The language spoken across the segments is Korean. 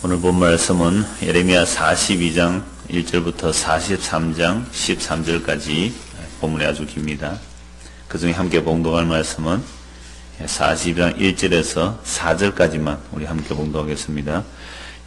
오늘 본 말씀은 예레미야 42장 1절부터 43장 13절까지 본문이 아주 깁니다. 그 중에 함께 봉독할 말씀은 42장 1절에서 4절까지만 우리 함께 봉독하겠습니다.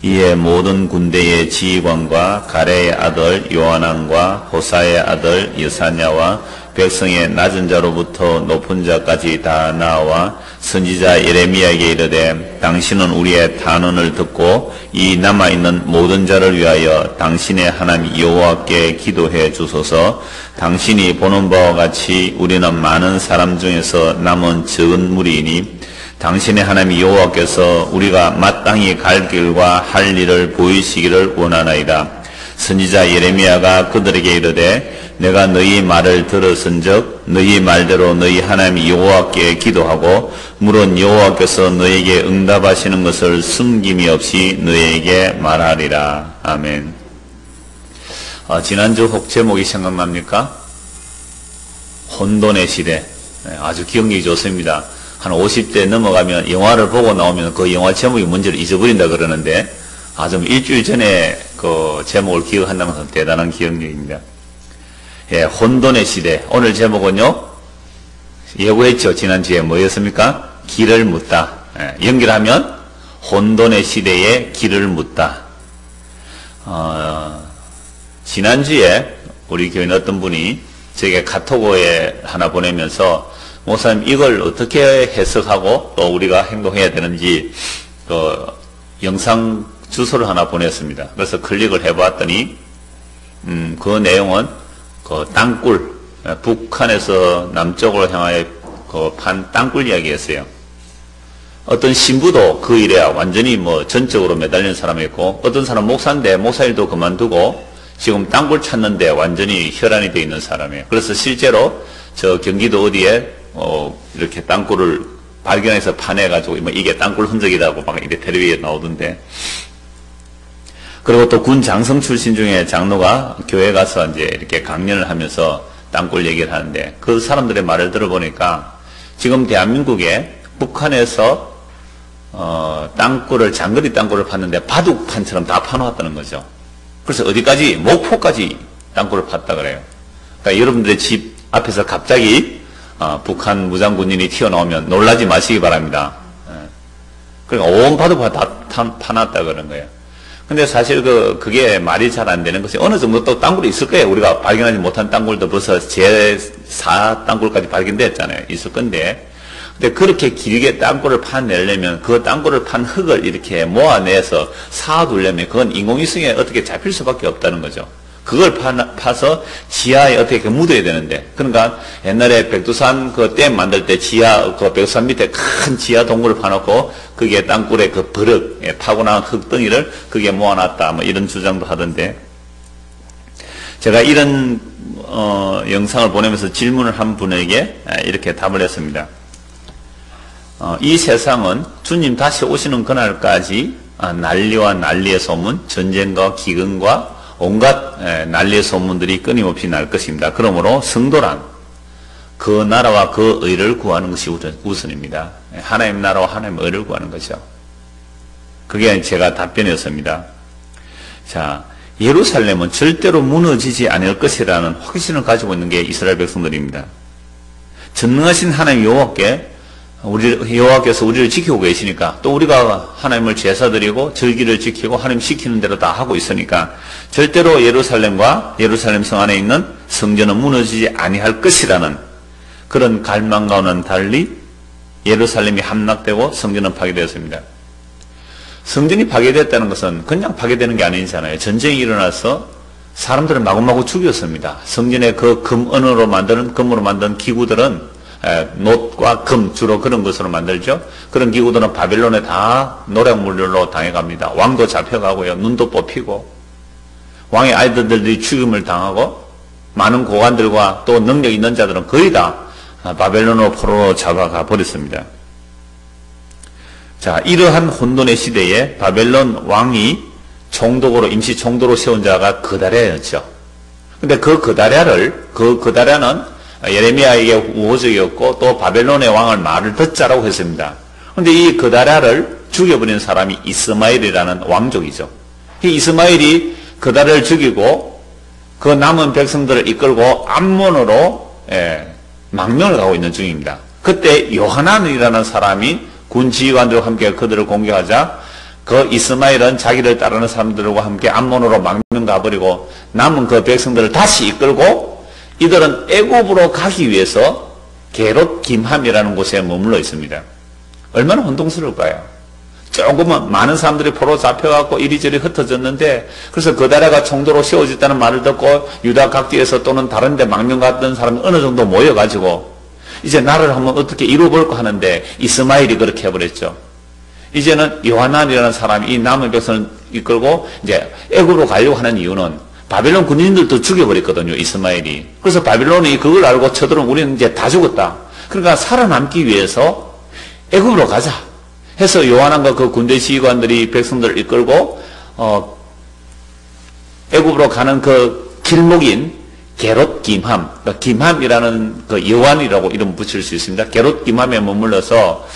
이에 모든 군대의 지휘관과 가레의 아들 요하난과 호사의 아들 여사냐와 백성의 낮은 자로부터 높은 자까지 다 나와 선지자 예레미야에게 이르되 당신은 우리의 단언을 듣고 이 남아있는 모든 자를 위하여 당신의 하나님 여호와께 기도해 주소서. 당신이 보는 바와 같이 우리는 많은 사람 중에서 남은 적은 무리이니 당신의 하나님 여호와께서 우리가 마땅히 갈 길과 할 일을 보이시기를 원하나이다. 선지자 예레미야가 그들에게 이르되 내가 너희 말을 들었은즉 너희 말대로 너희 하나님 여호와께 기도하고 물은 여호와께서 너에게 응답하시는 것을 숨김이 없이 너에게 말하리라. 아멘. 지난주 혹 제목이 생각납니까? 혼돈의 시대. 아주 기억력이 좋습니다. 한 50대 넘어가면 영화를 보고 나오면 그 영화 제목이 뭔지를 잊어버린다 그러는데 좀 일주일 전에 그 제목을 기억한다는 것은 대단한 기억력입니다. 예, 혼돈의 시대. 오늘 제목은요, 예고했죠. 지난주에 뭐였습니까? 길을 묻다. 예, 연결하면 혼돈의 시대에 길을 묻다. 지난주에 우리 교인 어떤 분이 저에게 카톡에 하나 보내면서 목사님 이걸 어떻게 해석하고 또 우리가 행동해야 되는지 그 영상 주소를 하나 보냈습니다. 그래서 클릭을 해봤더니 그 내용은 그 땅굴, 북한에서 남쪽으로 향하여 그 판 땅굴 이야기였어요. 어떤 신부도 그 일에 완전히 전적으로 매달린 사람이 있고 어떤 사람 목사인데 목사일도 그만두고 지금 땅굴 찾는데 완전히 혈안이 되어 있는 사람이에요. 그래서 실제로 저 경기도 어디에 이렇게 땅굴을 발견해서 파내가지고 이게 땅굴 흔적이라고 막 이렇게 텔레비에 나오던데. 그리고 또 군 장성 출신 중에 장로가 교회 가서 이제 이렇게 강연을 하면서 땅굴 얘기를 하는데 그 사람들의 말을 들어보니까 지금 대한민국에 북한에서 땅굴을 장거리 땅굴을 팠는데 바둑판처럼 다 파놓았다는 거죠. 그래서 어디까지 목포까지 땅굴을 팠다 그래요. 그러니까 여러분들의 집 앞에서 갑자기 북한 무장군인이 튀어나오면 놀라지 마시기 바랍니다. 그러니까 온 바둑판 다 파놨다 그런 거예요. 근데 사실 그게 말이 잘 안 되는 것이 어느 정도 또 땅굴이 있을 거예요. 우리가 발견하지 못한 땅굴도 벌써 제4 땅굴까지 발견됐잖아요. 있을 건데. 근데 그렇게 길게 땅굴을 파내려면 그 땅굴을 판 흙을 이렇게 모아내서 쌓아두려면 그건 인공위성에 어떻게 잡힐 수밖에 없다는 거죠. 그걸 파서 지하에 어떻게 묻어야 되는데. 그러니까 옛날에 백두산 그 댐 만들 때 지하, 그 백두산 밑에 큰 지하 동굴을 파놓고 그게 땅굴에 그 버럭, 파고난 흙덩이를 그게 모아놨다. 이런 주장도 하던데. 제가 이런, 영상을 보내면서 질문을 한 분에게 이렇게 답을 했습니다. 이 세상은 주님 다시 오시는 그날까지 난리와 난리의 소문, 전쟁과 기근과 온갖 난리의 소문들이 끊임없이 날 것입니다. 그러므로 성도란 그 나라와 그 의를 구하는 것이 우선입니다. 하나님 나라와 하나님 의를 구하는 것이죠. 그게 제가 답변이었습니다. 자, 예루살렘은 절대로 무너지지 않을 것이라는 확신을 가지고 있는 게 이스라엘 백성들입니다. 전능하신 하나님 여호와께서 우리를 지키고 계시니까 또 우리가 하나님을 제사드리고 절기를 지키고 하나님 시키는 대로 다 하고 있으니까 절대로 예루살렘과 예루살렘 성 안에 있는 성전은 무너지지 아니할 것이라는 그런 갈망과는 달리 예루살렘이 함락되고 성전은 파괴되었습니다. 성전이 파괴됐다는 것은 그냥 파괴되는 게 아니잖아요. 전쟁이 일어나서 사람들을 마구마구 죽였습니다. 성전의 그 금으로 만든 기구들은 놋과 금 주로 그런 것으로 만들죠. 그런 기구들은 바벨론에 다 노략물로 당해갑니다. 왕도 잡혀가고요. 눈도 뽑히고 왕의 아이들들이 죽임을 당하고 많은 고관들과 또 능력 있는 자들은 거의 다 바벨론으로 포로로 잡아가 버렸습니다. 자, 이러한 혼돈의 시대에 바벨론 왕이 총독으로 임시 총독으로 세운 자가 그다랴였죠. 근데 그 그다랴는 예레미야에게 우호적이었고 또 바벨론의 왕을 말을 듣자라고 했습니다. 그런데 이 그다랴를 죽여버린 사람이 이스마엘이라는 왕족이죠. 이 이스마엘이 그달을 죽이고 그 남은 백성들을 이끌고 암몬으로 망명을 가고 있는 중입니다. 그때 요하난이라는 사람이 군 지휘관들과 함께 그들을 공격하자 그 이스마엘은 자기를 따르는 사람들과 함께 암몬으로 망명 가버리고 남은 그 백성들을 다시 이끌고 이들은 애굽으로 가기 위해서 게롯 김함이라는 곳에 머물러 있습니다. 얼마나 혼동스러울까요? 조금은 많은 사람들이 포로 잡혀갖고 이리저리 흩어졌는데 그래서 그다라가 총도로 세워졌다는 말을 듣고 유다 각지에서 또는 다른 데 망명 갔던 사람이 어느 정도 모여가지고 이제 나라를 한번 어떻게 이루어볼까 하는데 이스마엘이 그렇게 해버렸죠. 이제는 요하난이라는 사람이 이 남은 백성을 이끌고 이제 애굽으로 가려고 하는 이유는 바벨론 군인들도 죽여버렸거든요, 이스마엘이. 그래서 바벨론이 그걸 알고 쳐들어오면 우리는 이제 다 죽었다. 그러니까 살아남기 위해서 애굽으로 가자 해서 요하난과 그 군대 지휘관들이 백성들을 이끌고 애굽으로 가는 그 길목인 게롯 김함, 그러니까 김함이라는 그 여완이라고 이름 붙일 수 있습니다. 게롯 김함에 머물러서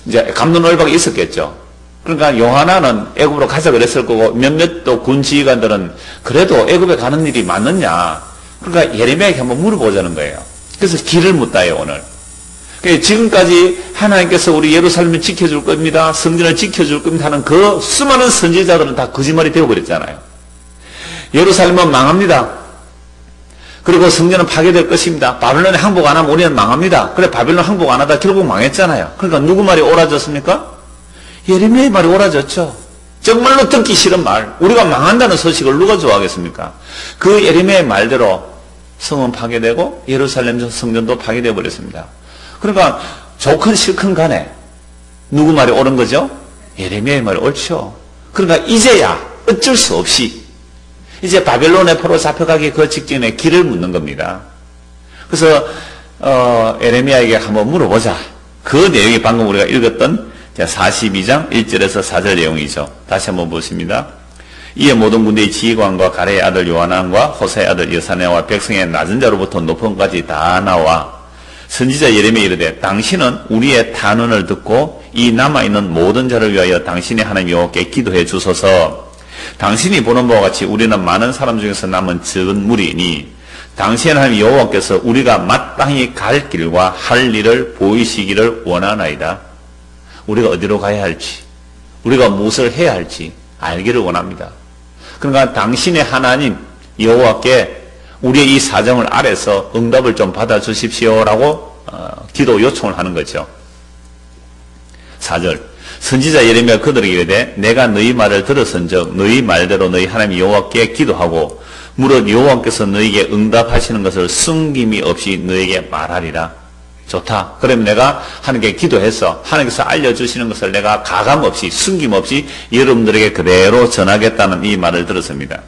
이제 갑론을박이 있었겠죠. 그러니까 요하나는 애굽으로 가자 그랬을 거고 몇몇 또 군 지휘관들은 그래도 애굽에 가는 일이 맞느냐. 그러니까 예레미야에게 한번 물어보자는 거예요. 그래서 길을 묻다요, 오늘. 그러니까 지금까지 하나님께서 우리 예루살렘을 지켜줄 겁니다. 성전을 지켜줄 겁니다 하는 그 수많은 선지자들은 다 거짓말이 되어버렸잖아요. 예루살렘은 망합니다. 그리고 성전은 파괴될 것입니다. 바벨론에 항복 안 하면 우리는 망합니다. 그래 바벨론 항복 안 하다 결국 망했잖아요. 그러니까 누구 말이 옳아졌습니까? 예레미야의 말이 옳아졌죠. 정말로 듣기 싫은 말, 우리가 망한다는 소식을 누가 좋아하겠습니까? 그 예레미야의 말대로 성은 파괴되고 예루살렘 성전도 파괴되어 버렸습니다. 그러니까 좋건 싫건 간에 누구 말이 옳은 거죠? 예레미야의 말이 옳죠. 그러니까 이제야 어쩔 수 없이 이제 바벨론의 포로 잡혀가기 그 직전에 길을 묻는 겁니다. 그래서 예레미야에게 한번 물어보자. 그 내용이 방금 우리가 읽었던 42장 1절에서 4절 내용이죠. 다시 한번 보십니다. 이에 모든 군대의 지휘관과 가레의 아들 요하난과 호사의 아들 여사네와 백성의 낮은 자로부터 높은 까지 다 나와 선지자 예레미야 이르되 당신은 우리의 탄원을 듣고 이 남아있는 모든 자를 위하여 당신의 하나님 여호와께 기도해 주소서. 당신이 보는 바와 같이 우리는 많은 사람 중에서 남은 적은 무리이니 당신의 하나님 여호와께서 우리가 마땅히 갈 길과 할 일을 보이시기를 원하나이다. 우리가 어디로 가야 할지, 우리가 무엇을 해야 할지 알기를 원합니다. 그러니까 당신의 하나님 여호와께 우리의 이 사정을 아래서 응답을 좀 받아주십시오라고 기도 요청을 하는 거죠. 4절 선지자 예레미야 그들에게 이르되 내가 너희 말을 들었은즉 너희 말대로 너희 하나님 여호와께 기도하고 무릇 여호와께서 너희에게 응답하시는 것을 숨김이 없이 너희에게 말하리라. 좋다. 그러면 내가 하나님께 기도해서 하나님께서 알려주시는 것을 내가 가감 없이 숨김 없이 여러분들에게 그대로 전하겠다는 이 말을 들었습니다.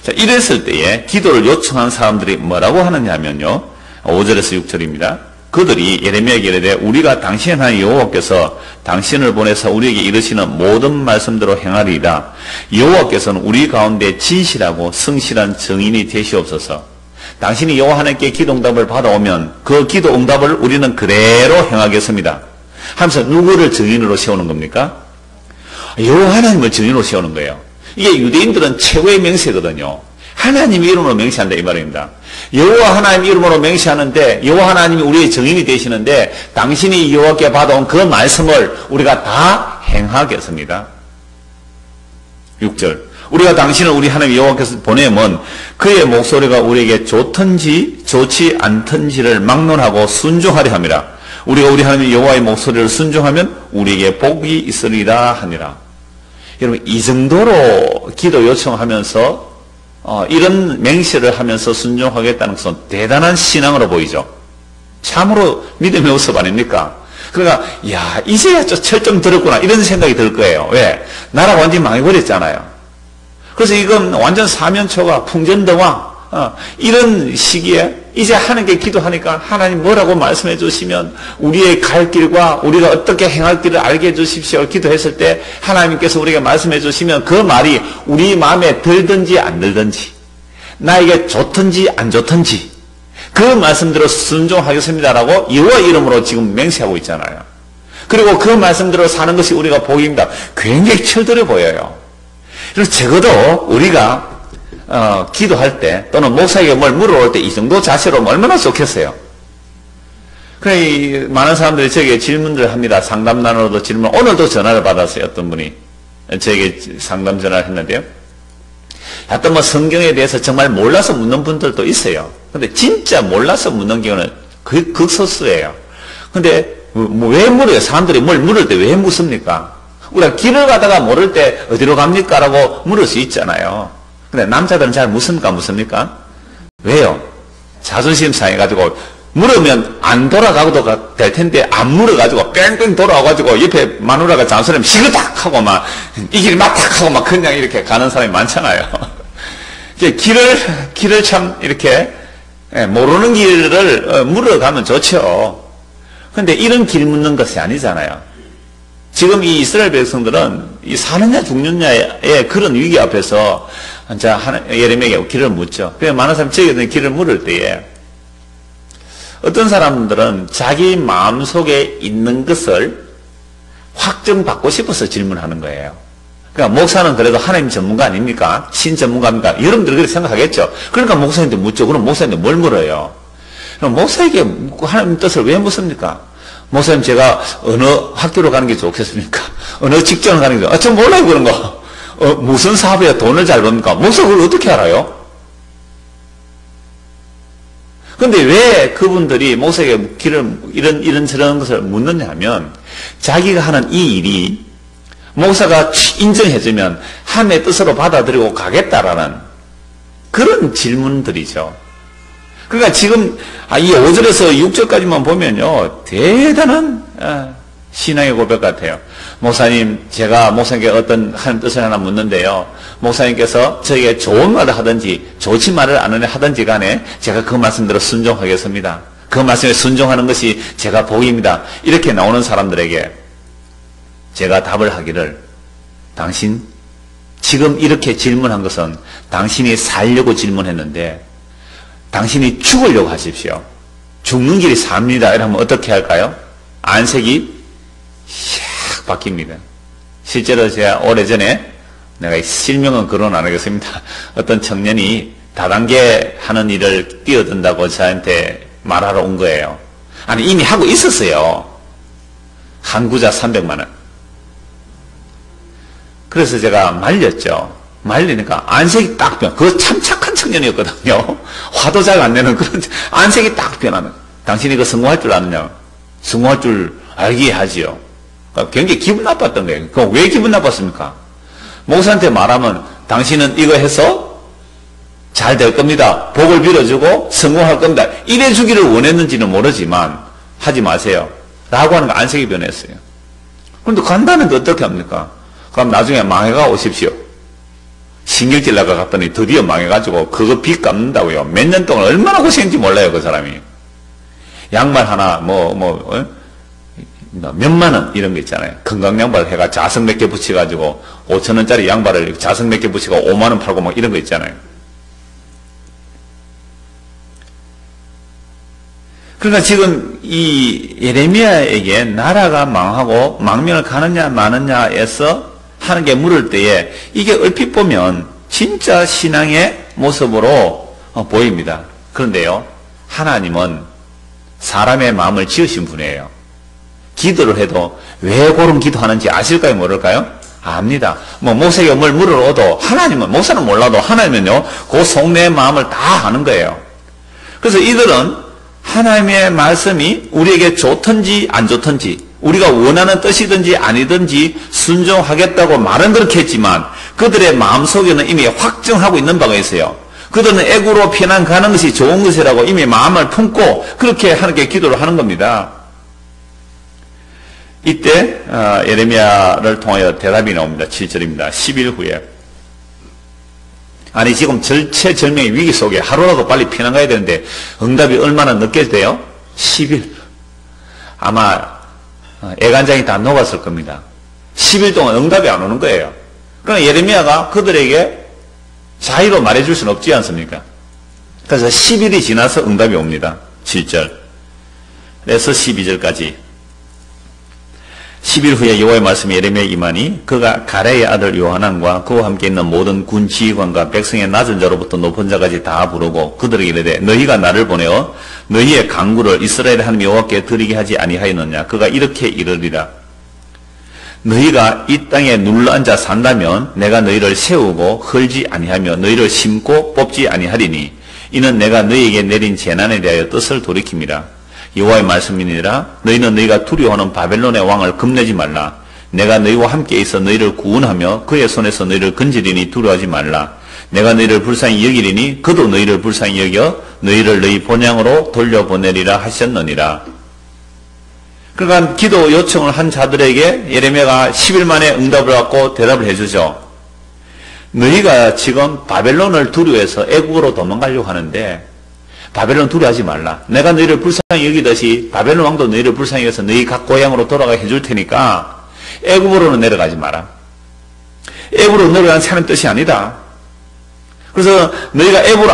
자, 이랬을 때에 기도를 요청한 사람들이 뭐라고 하느냐 하면요, 5절에서 6절입니다. 그들이 예레미야에게 이르되 우리가 당신의 하나님 여호와께서 당신을 보내서 우리에게 이르시는 모든 말씀대로 행하리이다. 여호와께서는 우리 가운데 진실하고 성실한 증인이 되시옵소서. 당신이 여호와 하나님께 기도 응답을 받아오면 그 기도 응답을 우리는 그대로 행하겠습니다 하면서 누구를 증인으로 세우는 겁니까? 여호와 하나님을 증인으로 세우는 거예요. 이게 유대인들은 최고의 맹세거든요. 하나님 이름으로 맹세한다 이 말입니다. 여호와 하나님 이름으로 맹세하는데 여호와 하나님이 우리의 증인이 되시는데 당신이 여호와께 받아온 그 말씀을 우리가 다 행하겠습니다. 6절 우리가 당신을 우리 하나님 여호와께서 보내면 그의 목소리가 우리에게 좋든지 좋지 않든지를 막론하고 순종하려 함이라. 우리가 우리 하나님 여호와의 목소리를 순종하면 우리에게 복이 있으리라 하니라. 여러분 이 정도로 기도 요청하면서 이런 맹세를 하면서 순종하겠다는 것은 대단한 신앙으로 보이죠. 참으로 믿음의 모습 아닙니까? 그러니까 야 이제야 철좀 들었구나 이런 생각이 들 거예요. 왜? 나라가 완전히 망해버렸잖아요. 그래서 이건 완전 사면초가 풍전등화 이런 시기에 이제 하나님께 기도하니까 하나님 뭐라고 말씀해 주시면 우리의 갈 길과 우리가 어떻게 행할 길을 알게 해 주십시오 기도했을 때 하나님께서 우리에게 말씀해 주시면 그 말이 우리 마음에 들든지 안 들든지 나에게 좋든지 안 좋든지 그 말씀대로 순종하겠습니다라고 여호와 이름으로 지금 맹세하고 있잖아요. 그리고 그 말씀대로 사는 것이 우리가 복입니다. 굉장히 철들어 보여요. 그래서 적어도 우리가 기도할 때 또는 목사에게 뭘 물어볼 때 이 정도 자세로 얼마나 좋겠어요. 그래, 많은 사람들이 저에게 질문들을 합니다. 상담단으로도 질문. 오늘도 전화를 받았어요. 어떤 분이 저에게 상담 전화를 했는데요. 어떤 성경에 대해서 정말 몰라서 묻는 분들도 있어요. 근데 진짜 몰라서 묻는 경우는 극소수예요. 근데 왜 물어요? 사람들이 뭘 물을 때 왜 묻습니까? 우리가 길을 가다가 모를 때 어디로 갑니까? 라고 물을 수 있잖아요. 근데 남자들은 잘 묻습니까? 왜요? 자존심 상해가지고 물으면 안 돌아가도 될 텐데 안 물어가지고 뺑뺑 돌아와가지고 옆에 마누라가 잔소리하면 시그닥 하고 막 이 길 막탁 하고 막 그냥 이렇게 가는 사람이 많잖아요. 길을 참 이렇게 모르는 길을 물어가면 좋죠. 근데 이런 길 묻는 것이 아니잖아요. 지금 이 이스라엘 백성들은 이 사느냐 죽느냐의 그런 위기 앞에서 예레미야에게 길을 묻죠. 그래서 많은 사람이 저에게 길을 물을 때에 어떤 사람들은 자기 마음속에 있는 것을 확정받고 싶어서 질문하는 거예요. 그러니까 목사는 그래도 하나님 전문가 아닙니까? 신 전문가입니까? 여러분들 그렇게 생각하겠죠. 그러니까 목사님한테 묻죠. 그럼 목사님한테 뭘 물어요? 그럼 목사에게 하나님 뜻을 왜 묻습니까? 목사님 제가 어느 학교로 가는 게 좋겠습니까? 어느 직장을 가는 게 좋겠습니까? 전 몰라요 그런 거. 무슨 사업에 돈을 잘 법니까? 목사가 그걸 어떻게 알아요? 근데 왜 그분들이 목사에게 이런저런 것을 묻느냐 하면 자기가 하는 이 일이 목사가 인정해주면 하나님의 뜻으로 받아들이고 가겠다라는 그런 질문들이죠. 그러니까 지금 이 5절에서 6절까지만 보면요 대단한 신앙의 고백 같아요. 목사님, 제가 목사님께 어떤 하나님 뜻을 하나 묻는데요. 목사님께서 저에게 좋은 말을 하든지 좋지 말을 안 하든지 간에 제가 그 말씀대로 순종하겠습니다. 그 말씀에 순종하는 것이 제가 복입니다. 이렇게 나오는 사람들에게 제가 답을 하기를, 당신 지금 이렇게 질문한 것은 당신이 살려고 질문했는데 당신이 죽으려고 하십시오. 죽는 길이 삽니다. 이러면 어떻게 할까요? 안색이 샥 바뀝니다. 실제로 제가 오래전에 내가 실명은 거론 안 하겠습니다. 어떤 청년이 다단계 하는 일을 뛰어든다고 저한테 말하러 온 거예요. 아니 이미 하고 있었어요. 한 구자 300만 원. 그래서 제가 말렸죠. 말리니까 안색이 딱 변. 그거 참 착한 청년이었거든요. 화도 잘 안 내는 그런 안색이 딱 변하는. 당신이 그 성공할 줄 아느냐? 성공할 줄 알기에 하지요. 그러니까 굉장히 기분 나빴던 거예요. 그럼 왜 기분 나빴습니까? 목사한테 말하면 당신은 이거 해서 잘 될 겁니다. 복을 빌어주고 성공할 겁니다. 이래 주기를 원했는지는 모르지만 하지 마세요. 라고 하는 거 안색이 변했어요. 그런데 간다는데 어떻게 합니까? 그럼 나중에 망해가 오십시오. 신경질 나가 갔더니 드디어 망해가지고 그거 빚 갚는다고요. 몇 년 동안 얼마나 고생인지 몰라요, 그 사람이. 양말 하나, 몇만 원, 이런 거 있잖아요. 건강 양발 해가 자석 몇 개 붙여가지고 5,000원짜리 양발을 자석 몇 개 붙이고 5만 원 팔고 막 이런 거 있잖아요. 그러니까 지금 이 예레미야에게 나라가 망하고 망명을 가느냐 마느냐에서 하는 게 물을 때에 이게 얼핏 보면 진짜 신앙의 모습으로 보입니다. 그런데요, 하나님은 사람의 마음을 지으신 분이에요. 기도를 해도 왜 그런 기도하는지 아실까요? 모를까요? 압니다. 목사에게 뭘 물어도 하나님은, 목사는 몰라도 하나님은요, 그 속내의 마음을 다 아는 거예요. 그래서 이들은 하나님의 말씀이 우리에게 좋든지 안 좋든지, 우리가 원하는 뜻이든지 아니든지 순종하겠다고 말은 그렇게 했지만 그들의 마음속에는 이미 확정하고 있는 바가 있어요. 그들은 애구로 피난 가는 것이 좋은 것이라고 이미 마음을 품고 그렇게 하나님께 기도를 하는 겁니다. 이때 예레미야를 통하여 대답이 나옵니다. 7절입니다. 10일 후에. 아니 지금 절체절명의 위기 속에 하루라도 빨리 피난 가야 되는데 응답이 얼마나 늦게 돼요? 10일. 아마 애간장이 다 녹았을 겁니다. 10일 동안 응답이 안 오는 거예요. 그러나 예레미야가 그들에게 자의로 말해줄 수는 없지 않습니까? 그래서 10일이 지나서 응답이 옵니다. 7절. 그래서 12절까지. 10일 후에 여호와의 말씀이 예레미야에 임하니 그가 가레의 아들 요하난과 그와 함께 있는 모든 군 지휘관과 백성의 낮은 자로부터 높은 자까지 다 부르고 그들에게 이르되 너희가 나를 보내어 너희의 강구를 이스라엘 하나님 여호와께 드리게 하지 아니하였느냐. 그가 이렇게 이르리라. 너희가 이 땅에 눌러앉아 산다면 내가 너희를 세우고 헐지 아니하며 너희를 심고 뽑지 아니하리니 이는 내가 너희에게 내린 재난에 대하여 뜻을 돌이킵니다. 여호와의 말씀이니라. 너희는 너희가 두려워하는 바벨론의 왕을 겁내지 말라. 내가 너희와 함께 있어 너희를 구원하며 그의 손에서 너희를 건지리니 두려워하지 말라. 내가 너희를 불쌍히 여기리니 그도 너희를 불쌍히 여겨 너희를 너희 본향으로 돌려보내리라 하셨느니라. 그러니까 기도 요청을 한 자들에게 예레미야가 10일 만에 응답을 받고 대답을 해주죠. 너희가 지금 바벨론을 두려워해서 애국으로 도망가려고 하는데 바벨론 두려워하지 말라. 내가 너희를 불쌍히 여기듯이 바벨론 왕도 너희를 불쌍히 여겨서 너희 각 고향으로 돌아가게 해줄 테니까 애국으로는 내려가지 마라. 애국으로 내려가는 사람의 뜻이 아니다. 그래서 너희가 애국으로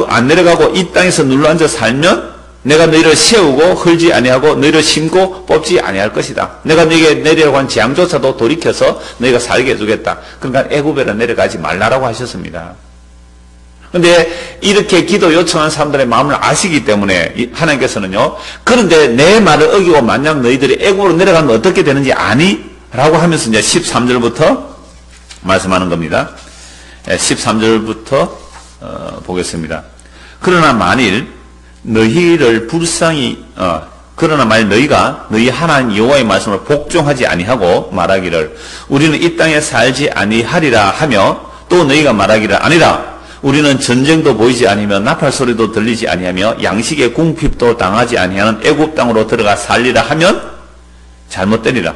안 내려가고 이 땅에서 눌러앉아 살면 내가 너희를 세우고 헐지 아니하고 너희를 심고 뽑지 아니할 것이다. 내가 너희에게 내리려고 한 재앙조차도 돌이켜서 너희가 살게 해주겠다. 그러니까 애굽에로 내려가지 말라라고 하셨습니다. 그런데 이렇게 기도 요청한 사람들의 마음을 아시기 때문에 하나님께서는요. 그런데 내 말을 어기고 만약 너희들이 애굽으로 내려가면 어떻게 되는지 아니? 라고 하면서 이제 13절부터 말씀하는 겁니다. 13절부터 보겠습니다. 그러나 만일 너희가 너희 하나님 여호와의 말씀을 복종하지 아니하고 말하기를 우리는 이 땅에 살지 아니하리라 하며 또 너희가 말하기를 아니라 우리는 전쟁도 보이지 아니하며 나팔 소리도 들리지 아니하며 양식의 궁핍도 당하지 아니하는 애굽 땅으로 들어가 살리라 하면 잘못되리라.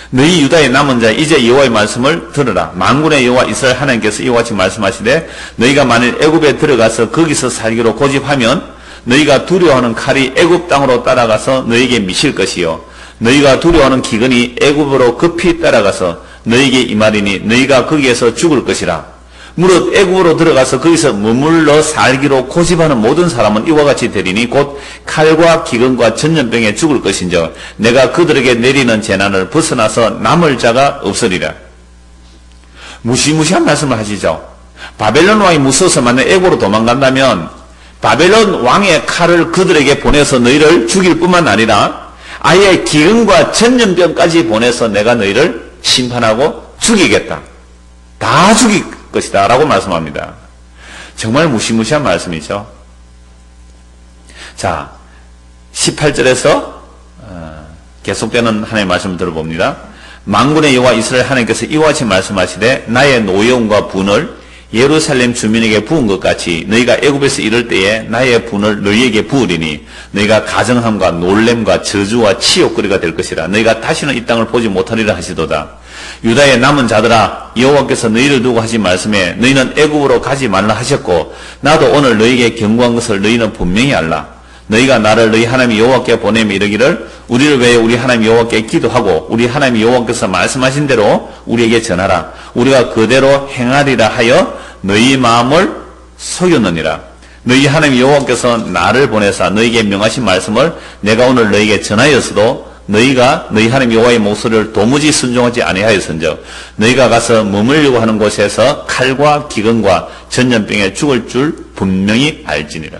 너희 유다의 남은 자 이제 여호와의 말씀을 들으라. 만군의 여호와 이스라엘 하나님께서 이와 같이 말씀하시되 너희가 만일 애굽에 들어가서 거기서 살기로 고집하면 너희가 두려워하는 칼이 애굽 땅으로 따라가서 너희에게 미칠 것이요 너희가 두려워하는 기근이 애굽으로 급히 따라가서 너희에게 임하리니 너희가 거기에서 죽을 것이라. 무릇 애굽으로 들어가서 거기서 머물러 살기로 고집하는 모든 사람은 이와 같이 되리니 곧 칼과 기근과 전염병에 죽을 것인즉 내가 그들에게 내리는 재난을 벗어나서 남을 자가 없으리라. 무시무시한 말씀을 하시죠. 바벨론 왕이 무서워서 만약 애굽으로 도망간다면 바벨론 왕의 칼을 그들에게 보내서 너희를 죽일 뿐만 아니라 아예 기근과 전염병까지 보내서 내가 너희를 심판하고 죽이겠다. 다 죽일 것이다 라고 말씀합니다. 정말 무시무시한 말씀이죠. 자, 18절에서 계속되는 하나님의 말씀을 들어봅니다. 만군의 여호와 이스라엘 하나님께서 이와 같이 말씀하시되 나의 노여움과 분을 예루살렘 주민에게 부은 것 같이 너희가 애굽에서 이럴 때에 나의 분을 너희에게 부으리니 너희가 가정함과 놀램과 저주와 치욕거리가 될 것이라. 너희가 다시는 이 땅을 보지 못하리라 하시도다. 유다의 남은 자들아 여호와께서 너희를 두고 하신 말씀에 너희는 애굽으로 가지 말라 하셨고 나도 오늘 너희에게 경고한 것을 너희는 분명히 알라. 너희가 나를 너희 하나님 여호와께 보내며 이르기를 우리를 위해 우리 하나님 여호와께 기도하고 우리 하나님 여호와께서 말씀하신 대로 우리에게 전하라. 우리가 그대로 행하리라 하여 너희 마음을 속였느니라. 너희 하나님 여호와께서 나를 보내사 너희에게 명하신 말씀을 내가 오늘 너희에게 전하였어도 너희가 너희 하나님 여호와의 목소리를 도무지 순종하지 아니하였은즉 너희가 가서 머물려고 하는 곳에서 칼과 기근과 전염병에 죽을 줄 분명히 알지니라.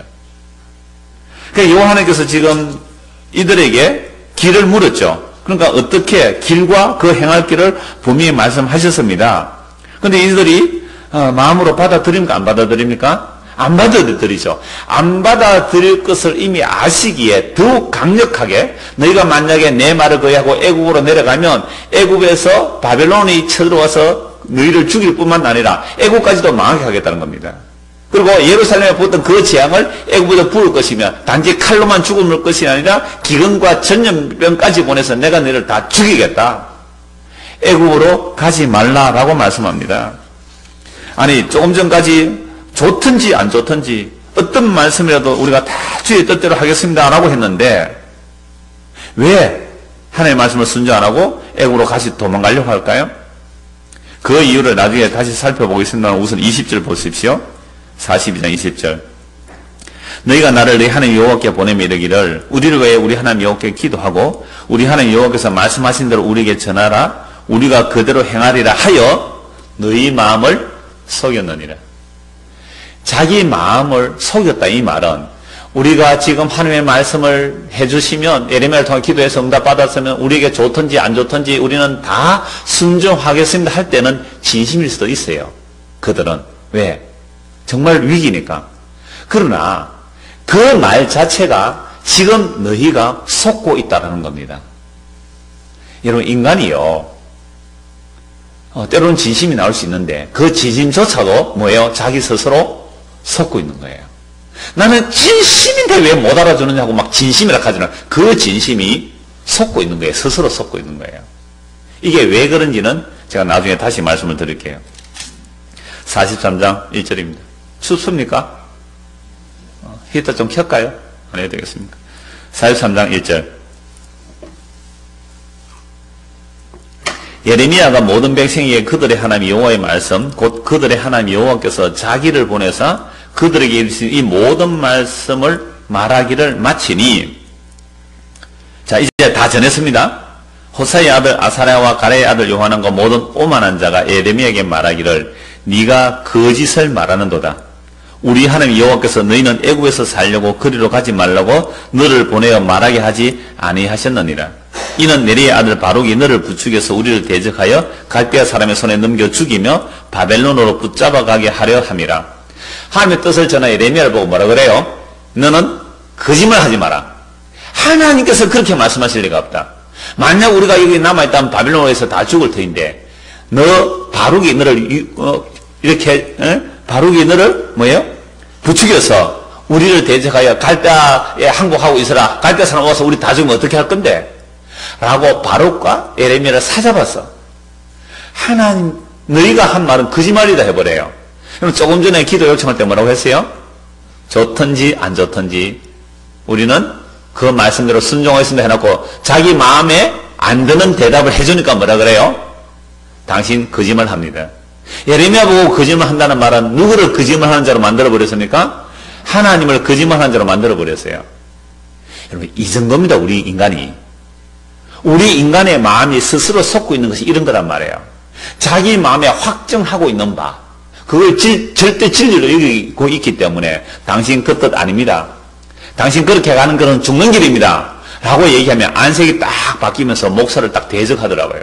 그러니까 여호와 하나님께서 지금 이들에게 길을 물었죠. 그러니까 어떻게 길과 그 행할 길을 분명히 말씀하셨습니다. 그런데 이들이 마음으로 받아들입니까? 안 받아들입니까? 안 받아들이죠. 안 받아들일 것을 이미 아시기에 더욱 강력하게 너희가 만약에 내 말을 거역하고 애굽으로 내려가면 애굽에서 바벨론이 쳐들어와서 너희를 죽일 뿐만 아니라 애굽까지도 망하게 하겠다는 겁니다. 그리고 예루살렘에 붙었던 그 재앙을 애굽에도 부을 것이며 단지 칼로만 죽음을 것이 아니라 기근과 전염병까지 보내서 내가 너희를 다 죽이겠다. 애굽으로 가지 말라라고 말씀합니다. 아니 조금 전까지 좋든지 안 좋든지 어떤 말씀이라도 우리가 다 주의 뜻대로 하겠습니다 라고 했는데 왜 하나님의 말씀을 순종 안 하고 애굽으로 다시 도망가려고 할까요? 그 이유를 나중에 다시 살펴보겠습니다. 우선 20절 보십시오. 42장 20절. 너희가 나를 너희 하나님 여호와께 보내며 이르기를 우리를 위해 우리 하나님 여호와께 기도하고 우리 하나님 여호와께서 말씀하신 대로 우리에게 전하라. 우리가 그대로 행하리라 하여 너희 마음을 속였느니라. 자기 마음을 속였다 이 말은 우리가 지금 하나님의 말씀을 해주시면 예레미야를 통해 기도해서 응답받았으면 우리에게 좋든지 안 좋든지 우리는 다 순종하겠습니다 할 때는 진심일 수도 있어요. 그들은. 왜? 정말 위기니까. 그러나 그 말 자체가 지금 너희가 속고 있다는 겁니다. 여러분 인간이요. 때로는 진심이 나올 수 있는데 그 진심조차도 뭐예요? 자기 스스로 속고 있는 거예요. 나는 진심인데 왜 못 알아주느냐고 막 진심이라 하지만 그 진심이 속고 있는 거예요. 스스로 속고 있는 거예요. 이게 왜 그런지는 제가 나중에 다시 말씀을 드릴게요. 43장 1절입니다. 춥습니까? 히터 좀 켤까요? 안 해도 되겠습니까? 43장 1절. 예레미야가 모든 백성에게 그들의 하나님 여호와의 말씀, 곧 그들의 하나님 여호와께서 자기를 보내서 그들에게 이르신 이 모든 말씀을 말하기를 마치니, 자 이제 다 전했습니다. 호사의 아들 아사랴와 가레의 아들 요하난과 모든 오만한 자가 예레미야에게 말하기를 네가 거짓을 말하는도다. 우리 하나님 여호와께서 너희는 애굽에서 살려고 그리로 가지 말라고 너를 보내어 말하게 하지 아니하셨느니라. 이는 네리의 아들 바룩이 너를 부추겨서 우리를 대적하여 갈대아 사람의 손에 넘겨 죽이며 바벨론으로 붙잡아 가게 하려 함이라. 하나님의 뜻을 전하 예레미야를 보고 뭐라 그래요? 너는 거짓말 하지 마라. 하나님께서 그렇게 말씀하실 리가 없다. 만약 우리가 여기 남아있다면 바벨론에서 다 죽을 터인데 너 바룩이 너를 바룩이 너를 뭐예요? 부추겨서 우리를 대적하여 갈대아에 항복하고 있으라. 갈대아 사람 와서 우리 다 죽으면 어떻게 할 건데? 라고 바룩과 예레미야를 사잡았어. 하나님 너희가 한 말은 거짓말이다 해버려요. 그럼 조금 전에 기도 요청할 때 뭐라고 했어요? 좋든지 안 좋든지 우리는 그 말씀대로 순종하겠습니다 해놓고 자기 마음에 안 드는 대답을 해주니까 뭐라 그래요? 당신 거짓말 합니다. 예레미야 보고 거짓말 한다는 말은 누구를 거짓말 하는 자로 만들어 버렸습니까? 하나님을 거짓말 하는 자로 만들어 버렸어요. 여러분 이 정도입니다. 우리 인간이. 우리 인간의 마음이 스스로 속고 있는 것이 이런 거란 말이에요. 자기 마음에 확정하고 있는 바 그걸 절대 진리로 여기고 있기 때문에 당신 그 뜻 아닙니다. 당신 그렇게 가는 것은 죽는 길입니다. 라고 얘기하면 안색이 딱 바뀌면서 목사를 딱 대적하더라고요.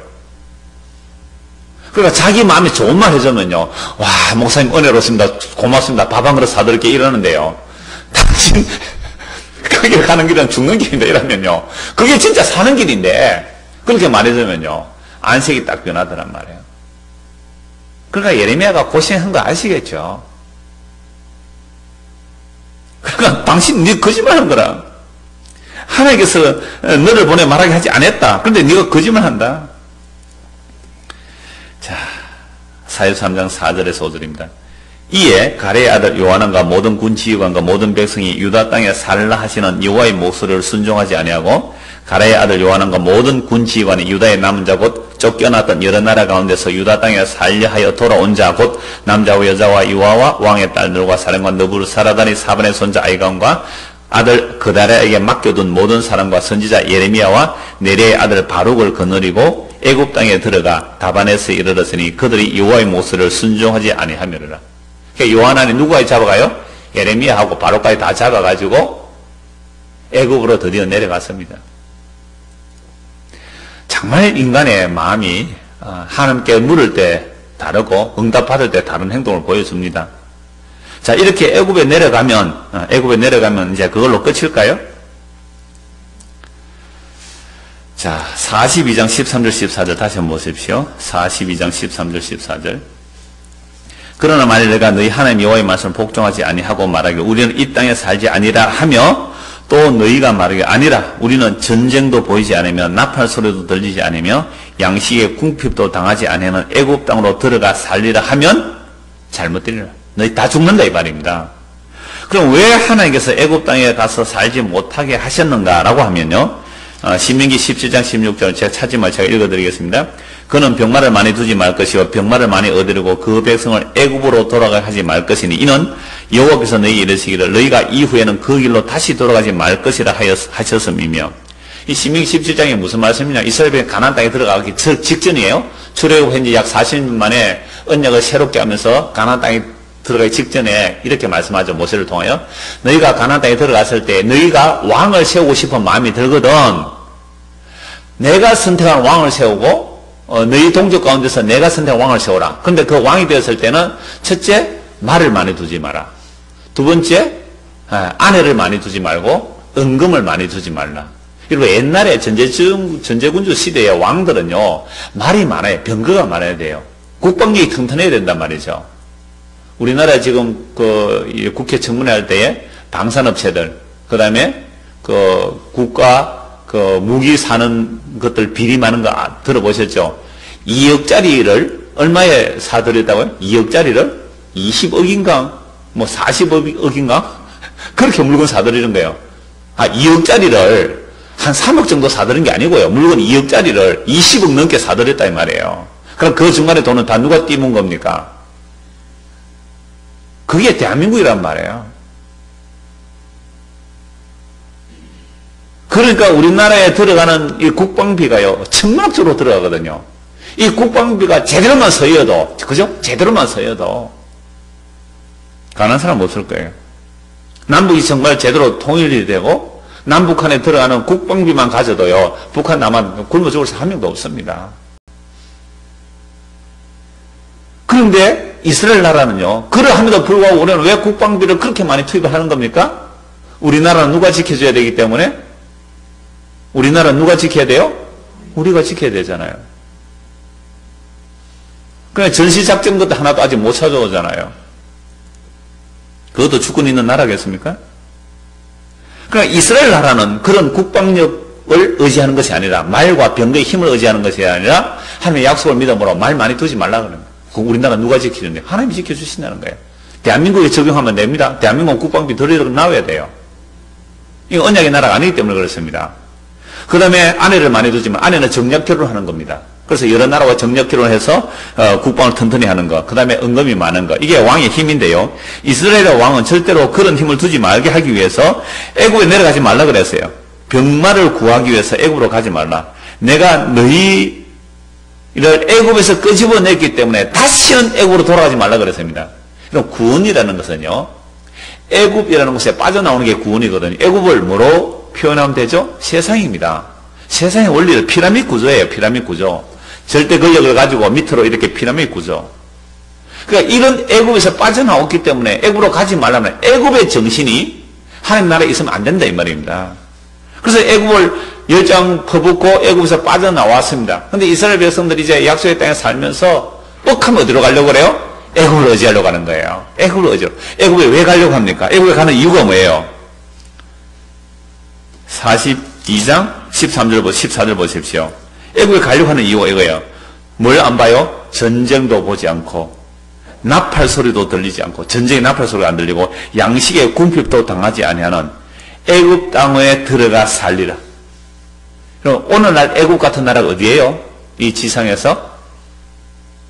그러니까 자기 마음에 좋은 말 해주면요. 와 목사님 은혜롭습니다. 고맙습니다. 밥 한 그릇 사드릴게 이러는데요. 당신 그게 가는 길은 죽는 길인데 이러면요. 그게 진짜 사는 길인데 그렇게 말해주면요. 안색이 딱 변하더란 말이에요. 그러니까 예레미야가 고생한 거 아시겠죠? 그러니까 당신 네 거짓말한 거라. 하나님께서 너를 보내 말하게 하지 않았다. 그런데 네가 거짓말한다. 자, 43장 4절에서 5절입니다. 이에 가레의 아들 요하난과 모든 군 지휘관과 모든 백성이 유다 땅에 살라 하시는 여호와의 목소리를 순종하지 아니하고 가레의 아들 요하난과 모든 군 지휘관이 유다의 남은 자 곧 쫓겨났던 여러 나라 가운데서 유다 땅에 살려 하여 돌아온 자 곧 남자와 여자와 이와와 왕의 딸들과 사령관 느부르사라단이 사반의 손자 아이감과 아들 그다랴에게 맡겨둔 모든 사람과 선지자 예레미야와 네리의 아들 바룩을 거느리고 애굽 땅에 들어가 다반에서 이르렀으니 그들이 여호와의 목소리를 순종하지 아니하며라. 그러니까 요하난이 누구까지 잡아가요? 예레미야하고 바룩까지 다 잡아가지고 애굽으로 드디어 내려갔습니다. 정말 인간의 마음이 하나님께 물을 때 다르고 응답받을 때 다른 행동을 보여줍니다. 자, 이렇게 애굽에 내려가면 이제 그걸로 끝일까요? 자, 42장 13절 14절 다시 한번 보십시오. 42장 13절 14절. 그러나 만일 내가 너희 하나님 여호와의 말씀을 복종하지 아니하고 말하기를 우리는 이 땅에 살지 아니라 하며 또 너희가 말하기를 아니라 우리는 전쟁도 보이지 않으며 나팔 소리도 들리지 않으며 양식의 궁핍도 당하지 아니하는 애굽 땅으로 들어가 살리라 하면 잘못되리라. 너희 다 죽는다 이 말입니다. 그럼 왜 하나님께서 애굽 땅에 가서 살지 못하게 하셨는가라고 하면요. 신명기 17장 16절 제가 찾지 말 제가 읽어드리겠습니다. 그는 병마를 많이 두지 말 것이요 병마를 많이 얻으려고 그 백성을 애굽으로 돌아가게 하지 말 것이니 이는 여호와께서 너희에게 이르시기를 너희가 이후에는 그 길로 다시 돌아가지 말 것이라 하셨음이며, 이 신명기 17장에 무슨 말씀이냐? 이스라엘이 가나안 땅에 들어가기 직전이에요. 출애굽 현지 약 40년 만에 언약을 새롭게 하면서 가나안 땅에 들어가기 직전에 이렇게 말씀하죠. 모세를 통하여. 너희가 가나안 땅에 들어갔을 때 너희가 왕을 세우고 싶은 마음이 들거든. 내가 선택한 왕을 세우고 너희 동족 가운데서 내가 선택한 왕을 세우라. 그런데 그 왕이 되었을 때는 첫째, 말을 많이 두지 마라. 두 번째, 아내를 많이 두지 말고 은금을 많이 두지 말라. 그리고 옛날에 전제군주 시대의 왕들은요, 말이 많아요. 병거가 많아야 돼요. 국방력이 튼튼해야 된단 말이죠. 우리나라 지금 국회 청문회 할 때에 방산업체들, 그 다음에 국가 무기 사는 것들 비리 많은 거 들어보셨죠? 2억짜리를 얼마에 사들였다고요? 2억짜리를 20억인가? 뭐 40억인가? 그렇게 물건 사들이는 거예요. 2억짜리를 한 3억 정도 사들인 게 아니고요. 물건 2억짜리를 20억 넘게 사들였다 이 말이에요. 그럼 그 중간에 돈은 다 누가 띄문 겁니까? 그게 대한민국이란 말이에요. 그러니까 우리나라에 들어가는 이 국방비가요, 천만억으로 들어가거든요. 이 국방비가 제대로만 서여도, 그죠? 제대로만 서여도 가난한 사람 없을 거예요. 남북이 정말 제대로 통일이 되고 남북한에 들어가는 국방비만 가져도요, 북한 남한 굶어 죽을 사람 한 명도 없습니다. 그런데 이스라엘 나라는요, 그러함에도 불구하고 우리는 왜 국방비를 그렇게 많이 투입을 하는 겁니까? 우리나라는 누가 지켜줘야 되기 때문에? 우리나라는 누가 지켜야 돼요? 우리가 지켜야 되잖아요. 그냥 전시작전 것도 하나도 아직 못 찾아오잖아요. 그것도 주권 있는 나라겠습니까? 그러니까 이스라엘 나라는 그런 국방력을 의지하는 것이 아니라, 말과 병거의 힘을 의지하는 것이 아니라 하나님의 약속을 믿음으로 말 많이 두지 말라 그러는 거예요. 우리나라 누가 지키는데? 하나님이 지켜주신다는 거예요. 대한민국에 적용하면 됩니다. 대한민국은 국방비 덜 나와야 돼요. 이거 언약의 나라가 아니기 때문에 그렇습니다. 그 다음에 아내를 많이 두지만 아내는 정략 결혼하는 겁니다. 그래서 여러 나라와 정략 결혼해서 국방을 튼튼히 하는 거, 그 다음에 은금이 많은 거, 이게 왕의 힘인데요. 이스라엘의 왕은 절대로 그런 힘을 두지 말게 하기 위해서 애굽에 내려가지 말라 그랬어요. 병마를 구하기 위해서 애굽으로 가지 말라. 내가 너희를 애굽에서 끄집어냈기 때문에 다시는 애굽으로 돌아가지 말라 그랬습니다. 그럼 구원이라는 것은요, 애굽이라는 곳에 빠져나오는 게 구원이거든요. 애굽을 뭐로 표현하면 되죠? 세상입니다. 세상의 원리를 피라미드 구조예요. 피라미드 구조. 절대 권력을 가지고 밑으로 이렇게 피라미드 구조. 그러니까 이런 애굽에서 빠져나왔기 때문에 애굽으로 가지 말라면 애굽의 정신이 하나님 나라에 있으면 안 된다 이 말입니다. 그래서 애굽을 열장 퍼붓고 애굽에서 빠져나왔습니다. 그런데 이스라엘 백성들이 이제 약속의 땅에 살면서 뻑하면 어디로 가려고 그래요? 애굽을 의지하려고 하는 거예요. 애굽을 의지하려고. 애굽에 왜 가려고 합니까? 애굽에 가는 이유가 뭐예요? 42장 14절 보십시오. 애굽에 가려고 하는 이유가 이거예요. 뭘 안 봐요? 전쟁도 보지 않고 나팔 소리도 들리지 않고, 전쟁의 나팔 소리가 안 들리고 양식의 궁핍도 당하지 아니하는 애굽 땅에 들어가 살리라. 그럼 오늘날 애굽 같은 나라가 어디예요? 이 지상에서?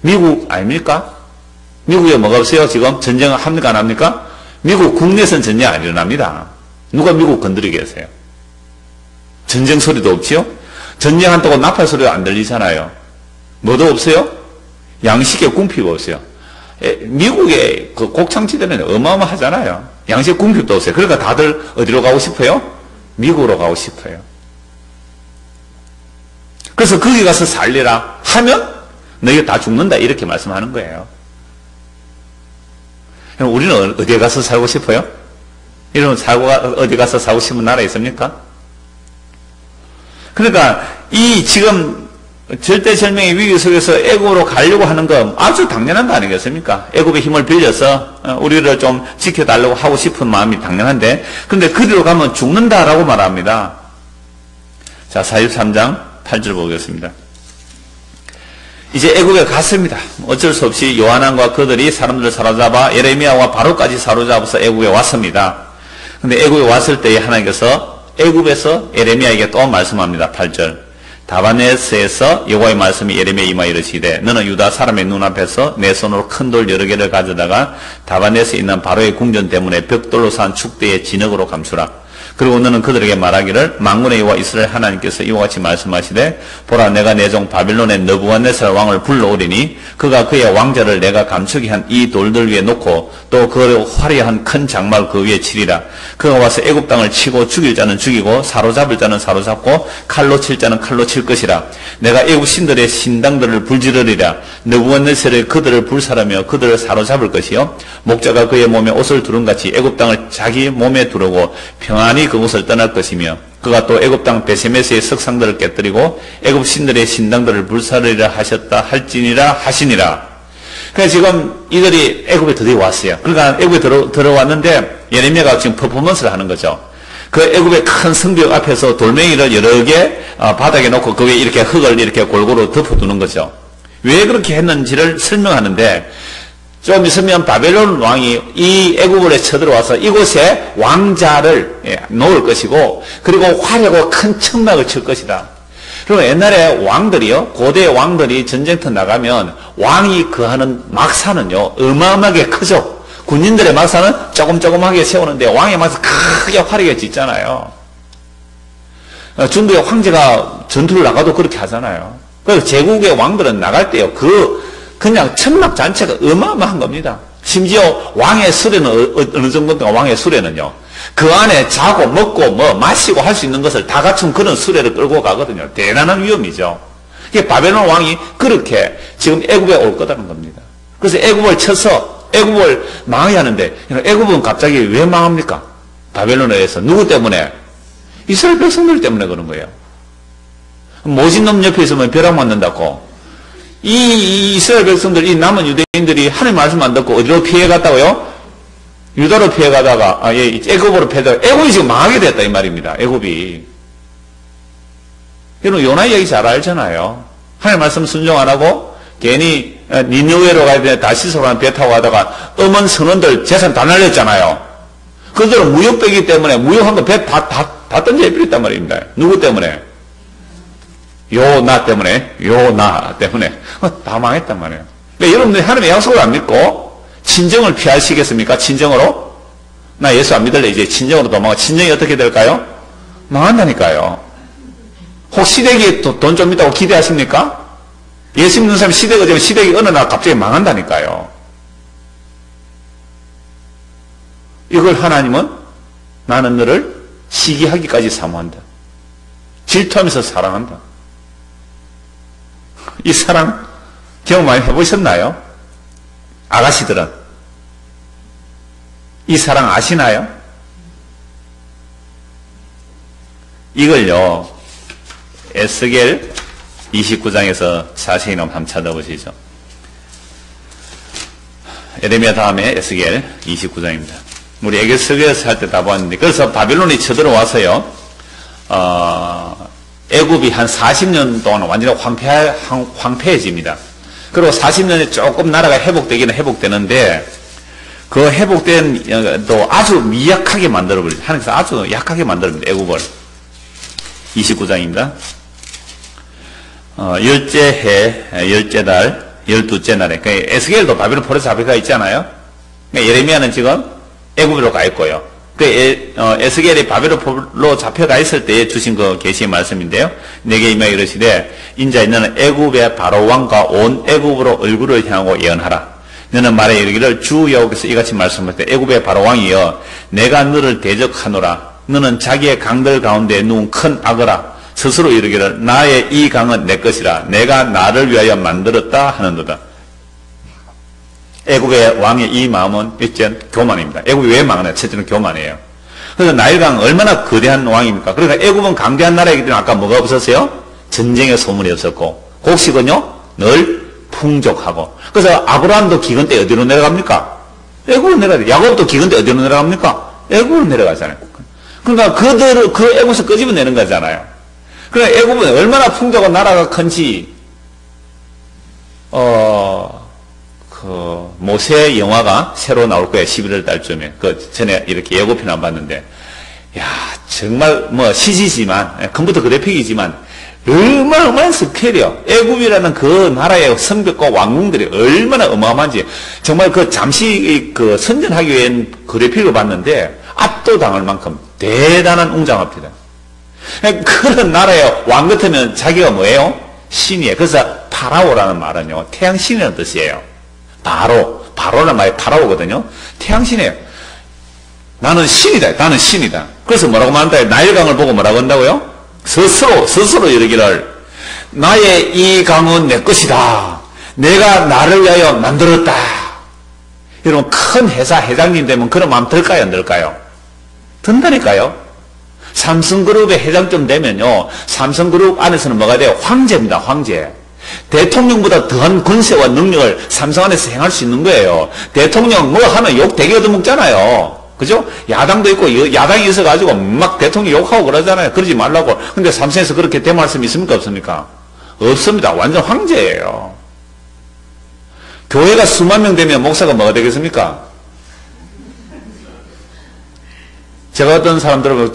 미국 아닙니까? 미국에 뭐가 없어요? 지금 전쟁을 합니까 안 합니까? 미국 국내에서는 전쟁 안 일어납니다. 누가 미국 건드리겠어요? 전쟁 소리도 없지요? 전쟁한다고 나팔 소리가 안 들리잖아요. 뭐도 없어요? 양식의 궁핍이 없어요. 미국의 그 곡창지대는 어마어마하잖아요. 양식 궁핍도 없어요. 그러니까 다들 어디로 가고 싶어요? 미국으로 가고 싶어요. 그래서 거기 가서 살리라 하면 너희가 다 죽는다 이렇게 말씀하는 거예요. 그럼 우리는 어디에 가서 살고 싶어요? 이런 어디 가서 살고 싶은 나라 있습니까? 그러니까 이 지금 절대절명의 위기 속에서 애굽으로 가려고 하는 건 아주 당연한 거 아니겠습니까? 애굽의 힘을 빌려서 우리를 좀 지켜달라고 하고 싶은 마음이 당연한데, 그런데 그리로 가면 죽는다라고 말합니다. 자, 43장 8절 보겠습니다. 이제 애굽에 갔습니다. 어쩔 수 없이 요하난과 그들이 사람들을 사로잡아 예레미야와 바로까지 사로잡아서 애굽에 왔습니다. 근데 애굽에 왔을 때에 하나님께서 애굽에서 예레미야에게 또 말씀합니다. 8절. 다바네스에서 여호와의 말씀이 예레미야에 임하여 이르시되 너는 유다 사람의 눈앞에서 내 손으로 큰 돌 여러 개를 가져다가 다바네스에 있는 바로의 궁전 때문에 벽돌로 산 축대의 진흙으로 감추라. 그리고 너는 그들에게 말하기를 만군의 여호와 이스라엘 하나님께서 이와 같이 말씀하시되 보라 내가 내 종 바빌론의 느부갓네살 왕을 불러오리니 그가 그의 왕자를 내가 감추게 한 이 돌들 위에 놓고 또 그 화려한 큰 장막 그 위에 치리라. 그가 와서 애굽 땅을 치고 죽일 자는 죽이고 사로잡을 자는 사로잡고 칼로 칠 자는 칼로 칠 것이라. 내가 애굽 신들의 신당들을 불지르리라. 느부갓네살이 그들을 불사르며 그들을 사로잡을 것이요 목자가 그의 몸에 옷을 두른같이 애굽 땅을 자기 몸에 두르고 평안히 그곳을 떠날 것이며 그가 또 애굽 땅 베세메스의 석상들을 깨뜨리고 애굽 신들의 신당들을 불사르리라 하셨다 할지니라 하시니라. 그래서 지금 이들이 애굽에 드디어 왔어요. 그러니까 애굽에 들어왔는데 예레미야가 지금 퍼포먼스를 하는 거죠. 그 애굽의 큰 성벽 앞에서 돌멩이를 여러 개 바닥에 놓고 그 위에 이렇게 흙을 이렇게 골고루 덮어두는 거죠. 왜 그렇게 했는지를 설명하는데 좀 있으면 바벨론 왕이 이 애굽을 쳐들어와서 이곳에 왕자를 놓을 것이고 그리고 화려하고 큰 천막을 칠 것이다. 그리고 옛날에 왕들이요, 고대 왕들이 전쟁터 나가면 왕이 거하는 막사는요 어마어마하게 크죠. 군인들의 막사는 조금조금하게 세우는데 왕의 막사 크게 화려하게 짓잖아요. 중국의 황제가 전투를 나가도 그렇게 하잖아요. 그래서 제국의 왕들은 나갈 때요 그냥 천막 자체가 어마어마한 겁니다. 심지어 왕의 수레는 어느 정도인가 왕의 수레는요. 그 안에 자고 먹고 뭐 마시고 할 수 있는 것을 다 갖춘 그런 수레를 끌고 가거든요. 대단한 위험이죠. 이게 바벨론 왕이 그렇게 지금 애굽에 올 거다는 겁니다. 그래서 애굽을 쳐서 애굽을 망하게 하는데 애굽은 갑자기 왜 망합니까? 바벨론에 의해서 누구 때문에? 이스라엘 백성들 때문에 그런 거예요. 모진 놈 옆에 있으면 벼락 맞는다고. 이 이스라엘 백성들, 이 남은 유대인들이 하나님 말씀 안 듣고 어디로 피해갔다고요? 유다로 피해가다가, 애굽으로 피해가다가, 애굽이 지금 망하게 됐다, 이 말입니다. 애굽이. 여러분, 요나 이야기 잘 알잖아요. 하나님 말씀 순종 안 하고, 괜히, 니느웨로 가야 되는데 다시스로 가는 배 타고 가다가, 엄한 선원들 재산 다 날렸잖아요. 그들은 무역배기 때문에, 무역한 거 배 다 던져버렸단 말입니다. 누구 때문에? 요나 때문에 다 망했단 말이에요. 그러니까 여러분들이 하나님의 약속을 안 믿고 친정을 피하시겠습니까? 친정으로? 나 예수 안 믿을래 이제 친정으로 도망가. 친정이 어떻게 될까요? 망한다니까요. 혹 시댁이 돈 좀 있다고 기대하십니까? 예수 믿는 사람이 시댁이 되면 시댁이 어느 날 갑자기 망한다니까요. 이걸 하나님은 나는 너를 시기하기까지 사모한다. 질투하면서 사랑한다. 이 사랑 경험 많이 해보셨나요? 아가씨들은 이 사랑 아시나요? 이걸요 에스겔 29장에서 자세히 한번 찾아보시죠. 예레미야 다음에 에스겔 29장입니다. 우리 에스겔에서 할 때 다 보았는데 그래서 바빌론이 쳐들어와서요 애굽이 한 40년 동안 완전히 황폐해집니다. 그리고 40년에 조금 나라가 회복되기는 회복되는데 그 회복된 또 아주 미약하게 만들어버립니다. 하나님께서 아주 약하게 만들어버립니다. 애굽을. 29장입니다. 열째 해, 열째 달, 12째 날에 에스겔도 바빌론 포로에서 잡혀가 있잖아요. 예레미야는 지금 애굽으로 가 있고요. 에스겔이 바벨론으로 잡혀가 있을 때에 주신 그 계시의 말씀인데요. 내게 임하여 이르시되 인자야 너는 애굽의 바로 왕과 온 애굽으로 얼굴을 향하고 예언하라. 너는 말해 이르기를 주 여호와께서 이같이 말씀할 때 애굽의 바로 왕이여 내가 너를 대적하노라. 너는 자기의 강들 가운데 누운 큰 악어라. 스스로 이르기를 나의 이 강은 내 것이라. 내가 나를 위하여 만들었다 하는도다. 애굽의 왕의 이 마음은 일단 교만입니다. 애굽이 왜 망하냐? 첫째는 교만이에요. 그래서 나일강 얼마나 거대한 왕입니까? 그러니까 애굽은 강대한 나라이기 때문에 아까 뭐가 없었어요? 전쟁의 소문이 없었고 곡식은요 늘 풍족하고. 그래서 아브라함도 기근 때 어디로 내려갑니까? 애굽으로 내려가요. 야곱도 기근 때 어디로 내려갑니까? 애굽으로 내려가잖아요. 그러니까 그 애굽에서 끄집어내는 거잖아요. 그러니까 애굽은 얼마나 풍족한 나라가 큰지 모세 영화가 새로 나올 거예요. 11월 달쯤에. 전에 이렇게 예고편 안 봤는데, 야, 정말 CG지만, 컴퓨터 그래픽이지만, 얼마나 스케일이요. 애굽이라는 그 나라의 성벽과 왕궁들이 얼마나 어마어마한지 정말 그 잠시 그 선전하기 위한 그래픽을 봤는데 압도당할 만큼 대단한 웅장합니다. 그런 나라의 왕 같으면 자기가 뭐예요? 신이에요. 그래서 파라오라는 말은요, 태양신이라는 뜻이에요. 바로라는 말이 파라오거든요. 태양신이에요. 나는 신이다. 나는 신이다. 그래서 뭐라고 말한다? 나일강을 보고 뭐라고 한다고요? 스스로 이르기를 나의 이 강은 내 것이다. 내가 나를 위하여 만들었다. 여러분, 큰 회사 회장님 되면 그런 마음 들까요? 안 들까요? 든다니까요. 삼성그룹의 회장쯤 되면요, 삼성그룹 안에서는 뭐가 돼요? 황제입니다. 황제. 대통령보다 더한 권세와 능력을 삼성 안에서 행할 수 있는 거예요. 대통령 뭐 하면 욕 되게 얻어먹잖아요. 그죠? 야당도 있고 야당이 있어가지고 막 대통령 욕하고 그러잖아요. 그러지 말라고. 근데 삼성에서 그렇게 대말할 수 있습니까? 없습니까? 없습니다. 완전 황제예요. 교회가 수만 명 되면 목사가 뭐가 되겠습니까? 제가 어떤 사람들은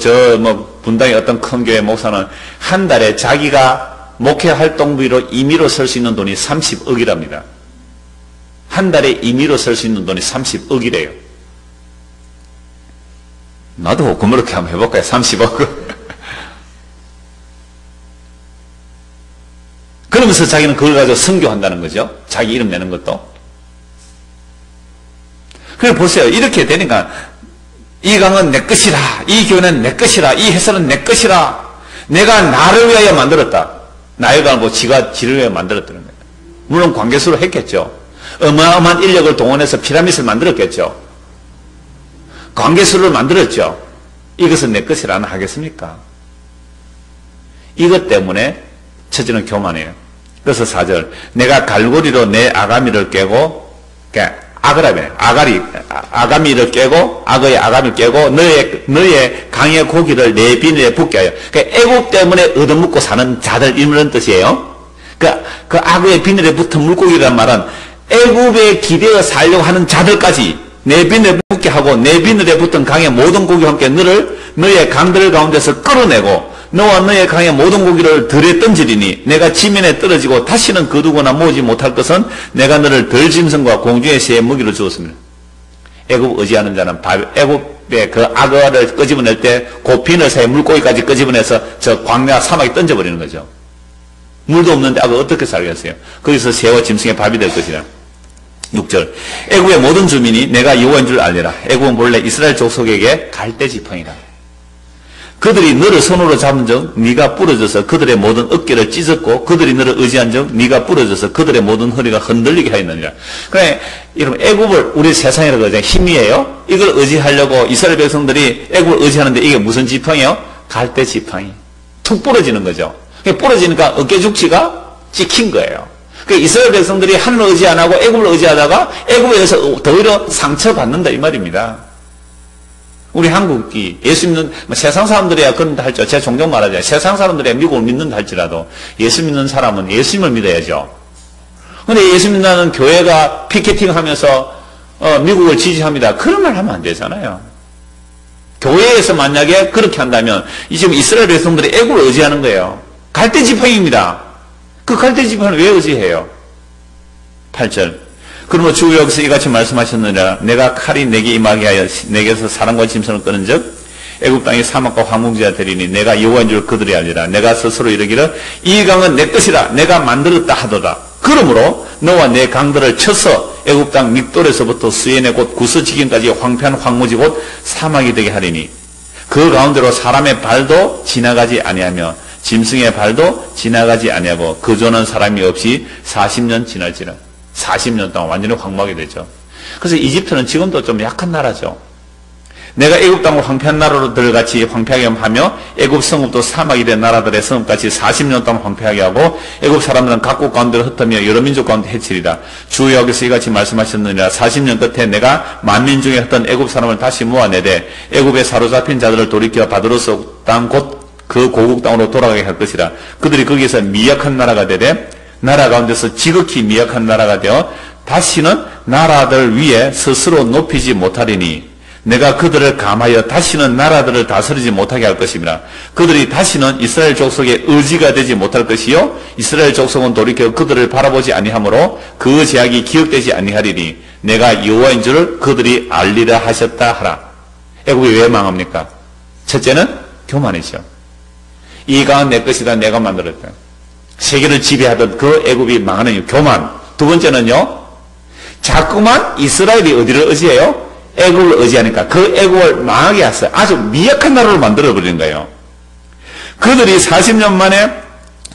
분당의 어떤 큰 교회 목사는 한 달에 자기가 목회 활동비로 임의로 쓸 수 있는 돈이 30억이랍니다. 한 달에 임의로 쓸 수 있는 돈이 30억이래요. 나도 그렇게 한번 해볼까요? 30억. 그러면서 자기는 그걸 가지고 선교한다는 거죠. 자기 이름 내는 것도. 그래 보세요. 이렇게 되니까 이 강은 내 것이라, 이 교회는 내 것이라, 이 회사는 내 것이라, 내가 나를 위하여 만들었다. 나일강을 보고 지를 위하여 만들었다는 거예요. 물론 관계수로 했겠죠. 어마어마한 인력을 동원해서 피라밋을 만들었겠죠. 관계수를 만들었죠. 이것은 내 것이라 안 하겠습니까? 이것 때문에 첫째는 교만이에요. 그래서 4절, 내가 갈고리로 내 아가미를 깨고, 아가미를 깨고, 악의 아가미를 깨고, 너의 강의 고기를 내 비늘에 붓게 하여. 애국 때문에 얻어먹고 사는 자들, 이런 뜻이에요. 그 악의 비늘에 붙은 물고기란 말은 애국에 기대어 살려고 하는 자들까지 내 비늘에 붙게 하고, 내 비늘에 붙은 강의 모든 고기와 함께 너의 강들 가운데서 끌어내고, 너와 너의 강의 모든 고기를 들에 던지리니 내가 지면에 떨어지고 다시는 거두거나 모으지 못할 것은 내가 너를 들짐승과 공중의 새의 먹이로 주었습니다. 애굽 의지하는 자는 애굽의 그 악어를 끄집어낼 때 그 비늘 사이에 물고기까지 끄집어내서 저 광야 사막에 던져버리는 거죠. 물도 없는데 악어 어떻게 살겠어요? 거기서 새와 짐승의 밥이 될 것이라. 6절, 애굽의 모든 주민이 내가 여호와인 줄 알리라. 애굽은 본래 이스라엘 족속에게 갈대 지팡이라. 그들이 너를 손으로 잡은 적 네가 부러져서 그들의 모든 어깨를 찢었고, 그들이 너를 의지한 적 네가 부러져서 그들의 모든 허리가 흔들리게 하였느니라. 그래, 여러분, 애굽을 우리 세상이라고 하잖아요. 힘이에요. 이걸 의지하려고 이스라엘 백성들이 애굽을 의지하는데 이게 무슨 지팡이요? 갈대 지팡이. 툭 부러지는 거죠. 부러지니까 어깨 죽지가 찍힌 거예요. 이스라엘 백성들이 하늘을 의지 안 하고 애굽을 의지하다가 애굽에 의해서 더 오히려 상처받는다 이 말입니다. 우리 한국이 예수 믿는, 세상 사람들이야 그런다 할죠. 제가 종종 말하잖아요. 세상 사람들이야 미국을 믿는다 할지라도 예수 믿는 사람은 예수님을 믿어야죠. 근데 예수 믿는 교회가 피켓팅 하면서 미국을 지지합니다. 그런 말 하면 안 되잖아요. 교회에서 만약에 그렇게 한다면 지금 이스라엘 백성들이 애굽을 의지하는 거예요. 갈대 지팡이입니다. 그 갈대 지팡이를 왜 의지해요? 8절, 그러므로 주 여기서 이같이 말씀하셨느니라. 내가 칼이 내게 임하게 하여 내게서 사람과 짐승을 끄는 즉 애굽 땅이 사막과 황궁지가 되리니 내가 여호와인 줄 그들이 알리라. 내가 스스로 이르기를 이 강은 내 것이라 내가 만들었다 하도다. 그러므로 너와 내 강들을 쳐서 애굽 땅 믹돌에서부터 수엔의 곧 구스지긴까지 황폐한 황무지 곧 사막이 되게 하리니 그 가운데로 사람의 발도 지나가지 아니하며 짐승의 발도 지나가지 아니하고 그조는 사람이 없이 40년 지날지라. 40년 동안 완전히 황무하게 되죠. 그래서 이집트는 지금도 좀 약한 나라죠. 내가 애굽 땅을 황폐한 나라로들 같이 황폐하게 하며 애굽 성읍도 사막이 된 나라들의 성읍같이 40년 동안 황폐하게 하고 애굽 사람들은 각국 가운데로 흩으며 여러 민족 가운데 해치리라. 주 여기서 이같이 말씀하셨느니라. 40년 끝에 내가 만민 중에 흩던 애굽 사람을 다시 모아내되 애굽에 사로잡힌 자들을 돌이켜 바드로스 땅 곧 그 고국 땅으로 돌아가게 할 것이라. 그들이 거기에서 미약한 나라가 되되 나라 가운데서 지극히 미약한 나라가 되어 다시는 나라들 위에 스스로 높이지 못하리니 내가 그들을 감하여 다시는 나라들을 다스리지 못하게 할 것입니다. 그들이 다시는 이스라엘 족속의 의지가 되지 못할 것이요 이스라엘 족속은 돌이켜 그들을 바라보지 아니하므로 그 제약이 기억되지 아니하리니 내가 여호와인 줄을 그들이 알리라 하셨다 하라. 애굽이 왜 망합니까? 첫째는 교만이죠. 이 강은 내 것이다. 내가 만들었다. 세계를 지배하던 그 애굽이 망하는 이유, 교만. 두 번째는요, 자꾸만 이스라엘이 어디를 의지해요? 애굽을 의지하니까 그 애굽을 망하게 했어요. 아주 미약한 나라로 만들어버리는 거예요. 그들이 40년 만에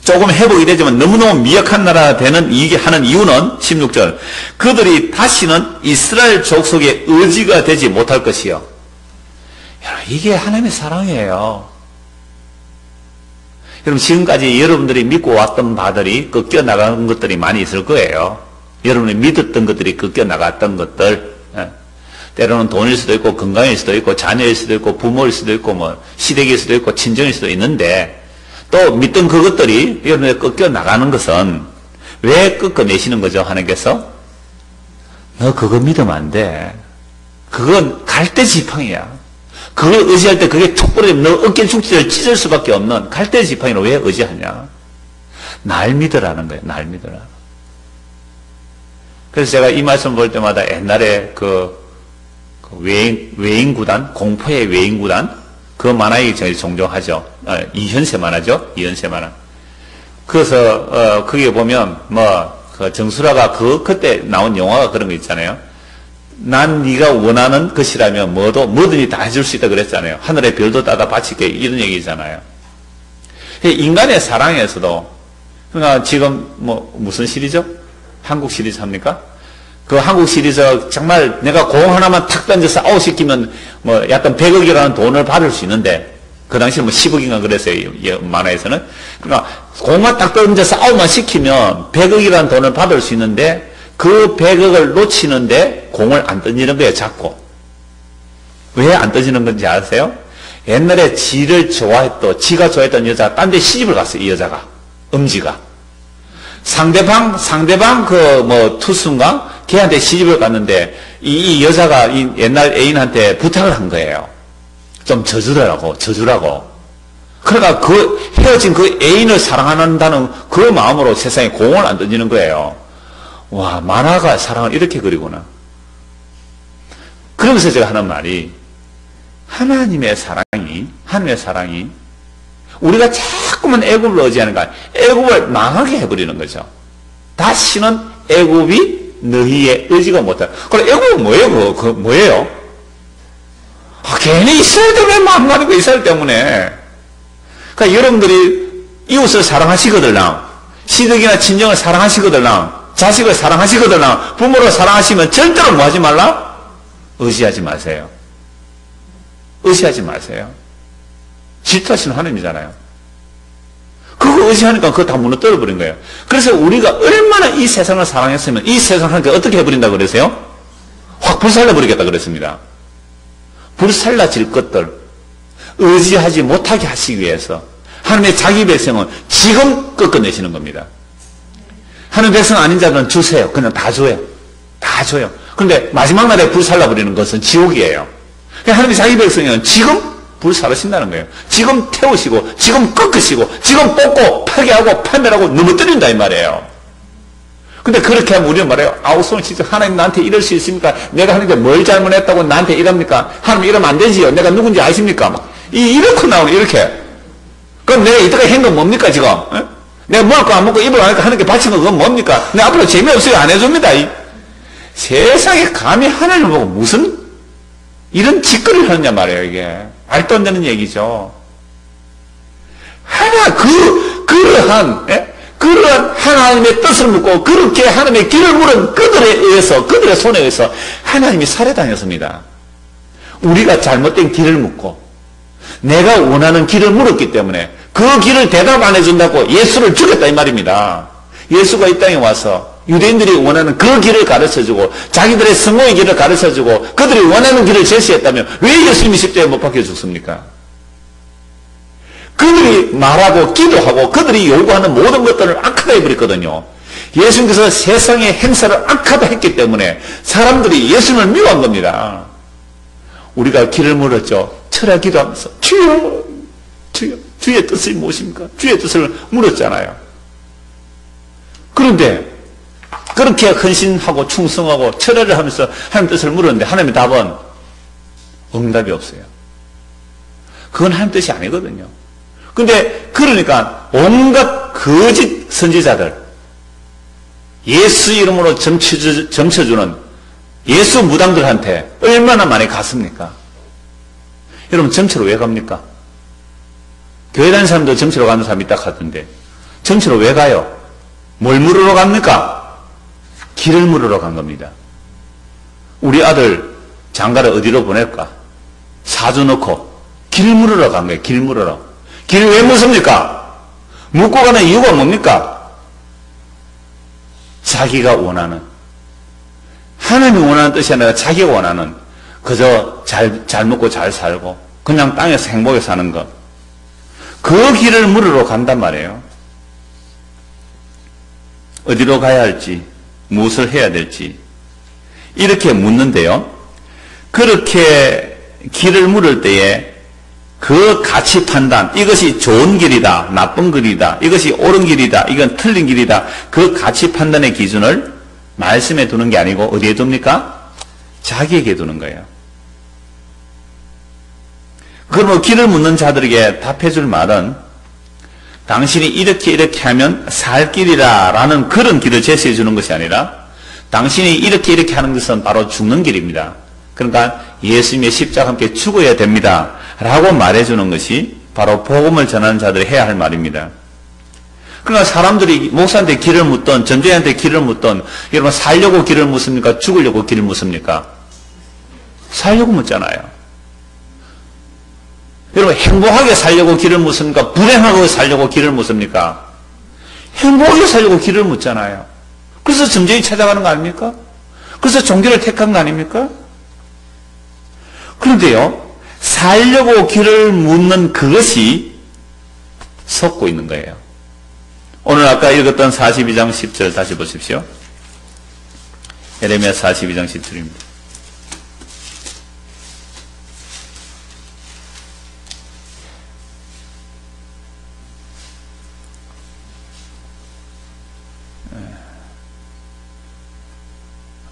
조금 회복이 되지만 너무너무 미약한 나라가 되는 하는 이유는 16절 그들이 다시는 이스라엘 족속의 의지가 되지 못할 것이요. 이게 하나님의 사랑이에요. 여러분 지금까지 여러분들이 믿고 왔던 바들이 꺾여나가는 것들이 많이 있을 거예요. 여러분이 믿었던 것들이 꺾여나갔던 것들, 때로는 돈일 수도 있고 건강일 수도 있고 자녀일 수도 있고 부모일 수도 있고 뭐 시댁일 수도 있고 친정일 수도 있는데 또 믿던 그것들이 여러분이 꺾여나가는 것은 왜 꺾어내시는 거죠? 하나님께서 너 그거 믿으면 안 돼. 그건 갈대지팡이야. 그걸 의지할 때 그게 툭 부러지면 너 어깨 죽지를 찢을 수밖에 없는 갈대지팡이로 왜 의지하냐? 날 믿으라는 거예요. 날 믿으라. 그래서 제가 이 말씀 볼 때마다 옛날에 그 외인구단, 공포의 외인구단, 그 만화에 저희 종종 하죠. 이현세 만화죠. 이현세 만화. 그래서, 거기에 보면, 정수라가 그때 나온 영화가 그런 거 있잖아요. 난 네가 원하는 것이라면 뭐든지 다 해줄 수 있다 그랬잖아요. 하늘의 별도 따다 바칠게 이런 얘기잖아요. 인간의 사랑에서도, 그러니까 지금 무슨 시리즈? 한국 시리즈 합니까? 그 한국 시리즈 정말 내가 공 하나만 탁 던져서 아웃시키면 약간 100억이라는 돈을 받을 수 있는데 그 당시 10억인가 그랬어요. 이 만화에서는. 그러니까 공만 딱 던져서 아웃만 시키면 100억이라는 돈을 받을 수 있는데 그 100억을 놓치는데 공을 안 던지는 거예요. 자꾸. 왜 안 던지는 건지 아세요? 옛날에 지가 좋아했던 여자가 딴 데 시집을 갔어요. 이 여자가. 음지가. 상대방 투수인가? 걔한테 시집을 갔는데, 이 여자가 이 옛날 애인한테 부탁을 한 거예요. 좀 저주라고. 그러니까 헤어진 그 애인을 사랑한다는 그 마음으로 세상에 공을 안 던지는 거예요. 와, 만화가 사랑을 이렇게 그리구나. 그러면서 제가 하는 말이, 하나님의 사랑이, 우리가 자꾸만 애굽을 의지하는 거야. 애굽을 망하게 해버리는 거죠. 다시는 애굽이 너희의 의지가 못해. 그럼 애굽은 뭐예요? 뭐예요? 괜히 이스라엘 때문에 망하는 거 이스라엘 때문에. 그러니까 여러분들이 이웃을 사랑하시거들랑, 시댁이나 친정을 사랑하시거들랑, 자식을 사랑하시거들랑, 부모를 사랑하시면 절대로 뭐 하지 말라? 의지하지 마세요. 의지하지 마세요. 질투하시는 하나님이잖아요. 그거 의지하니까 그거 다 무너뜨려 버린 거예요. 그래서 우리가 얼마나 이 세상을 사랑했으면 이 세상을 하나님께 어떻게 해버린다 그러세요? 확 불살라 버리겠다 그랬습니다. 불살라질 것들 의지하지 못하게 하시기 위해서 하나님의 자기 백성은 지금 꺾어내시는 겁니다. 하나님 백성 아닌 자들은 주세요. 그냥 다 줘요. 다 줘요. 그런데 마지막 날에 불살라 버리는 것은 지옥이에요. 하나님의 자기 백성은 지금 불사르신다는 거예요. 지금 태우시고, 지금 꺾으시고, 지금 뽑고, 파괴하고, 판멸하고, 넘어뜨린다, 이 말이에요. 근데 그렇게 하면 우리는 말해요. 아우성을 진짜 하나님 나한테 이럴 수 있습니까? 내가 하나님께 뭘 잘못했다고 나한테 이럽니까? 하나님 이러면 안 되지요. 내가 누군지 아십니까? 막. 이렇게 나오네, 이렇게. 그럼 내가 이때까지 한 건 뭡니까, 지금? 에? 내가 먹을 거 안 먹고 입을 안 하니까 하나님께 바친 건 그건 뭡니까? 내가 앞으로 재미없어요. 안 해줍니다. 세상에 감히 하나님을 보고 무슨 이런 짓거리를 하느냐 말이에요, 이게. 말도 안 되는 얘기죠. 그러한 하나님의 뜻을 묻고 그렇게 하나님의 길을 물은 그들의 손에 의해서 하나님이 살해당했습니다. 우리가 잘못된 길을 묻고 내가 원하는 길을 물었기 때문에 그 길을 대답 안 해준다고 예수를 죽였다 이 말입니다. 예수가 이 땅에 와서 유대인들이 원하는 그 길을 가르쳐주고 자기들의 성공의 길을 가르쳐주고 그들이 원하는 길을 제시했다면 왜 예수님이 십자가에 못 박혀 죽습니까? 그들이 말하고 기도하고 그들이 요구하는 모든 것들을 악하다 해버렸거든요. 예수님께서 세상의 행사를 악하다 했기 때문에 사람들이 예수님을 미워한 겁니다. 우리가 길을 물었죠. 철야 기도하면서 주여, 주여, 주의 뜻이 무엇입니까? 주의 뜻을 물었잖아요. 그런데 그렇게 헌신하고 충성하고 철야를 하면서 하나님 뜻을 물었는데 하나님의 답은 응답이 없어요. 그건 하나님 뜻이 아니거든요. 근데 그러니까 온갖 거짓 선지자들, 예수 이름으로 점쳐주는 예수 무당들한테 얼마나 많이 갔습니까? 여러분 점치러 왜 갑니까? 교회 다니는 사람도 점치러 가는 사람이 딱 하던데 점치러 왜 가요? 뭘 물으러 갑니까? 길을 물으러 간 겁니다. 우리 아들 장가를 어디로 보낼까? 사주 넣고 길 물으러 간 거예요. 길 물으러. 길 왜 묻습니까? 묻고 가는 이유가 뭡니까? 자기가 원하는, 하나님이 원하는 뜻이 아니라 자기가 원하는, 그저 잘 먹고 잘 살고 그냥 땅에서 행복하게 사는 것, 그 길을 물으러 간단 말이에요. 어디로 가야 할지, 무엇을 해야 될지 이렇게 묻는데요. 그렇게 길을 물을 때에 그 가치 판단, 이것이 좋은 길이다, 나쁜 길이다, 이것이 옳은 길이다, 이건 틀린 길이다, 그 가치 판단의 기준을 말씀에 두는 게 아니고 어디에 둡니까? 자기에게 두는 거예요. 그러면 길을 묻는 자들에게 답해줄 말은 당신이 이렇게 하면 살 길이라 라는 그런 길을 제시해 주는 것이 아니라 당신이 이렇게 하는 것은 바로 죽는 길입니다. 그러니까 예수님의 십자가와 함께 죽어야 됩니다 라고 말해주는 것이 바로 복음을 전하는 자들이 해야 할 말입니다. 그러니까 사람들이 목사한테 길을 묻던, 전도자한테 길을 묻던, 여러분 살려고 길을 묻습니까? 죽으려고 길을 묻습니까? 살려고 묻잖아요. 여러분 행복하게 살려고 길을 묻습니까? 불행하게 살려고 길을 묻습니까? 행복하게 살려고 길을 묻잖아요. 그래서 점쟁이 찾아가는 거 아닙니까? 그래서 종교를 택한 거 아닙니까? 그런데요, 살려고 길을 묻는 그것이 섞고 있는 거예요. 오늘 아까 읽었던 42장 10절 다시 보십시오. 예레미야 42장 10절입니다.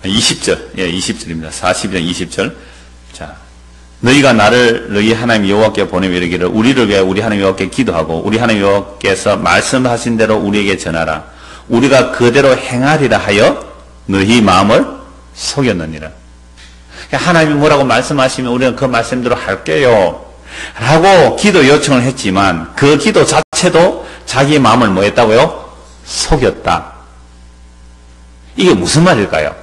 예. 20절, 예, 20절입니다. 42장 20절. 자, 너희가 나를 너희 하나님 여호와께 보내며 이르기를 우리를 위해 우리 하나님 여호와께 기도하고 우리 하나님 여호와께서 말씀하신 대로 우리에게 전하라. 우리가 그대로 행하리라 하여 너희 마음을 속였느니라. 하나님이 뭐라고 말씀하시면 우리는 그 말씀대로 할게요 라고 기도 요청을 했지만 그 기도 자체도 자기의 마음을 뭐 했다고요? 속였다. 이게 무슨 말일까요?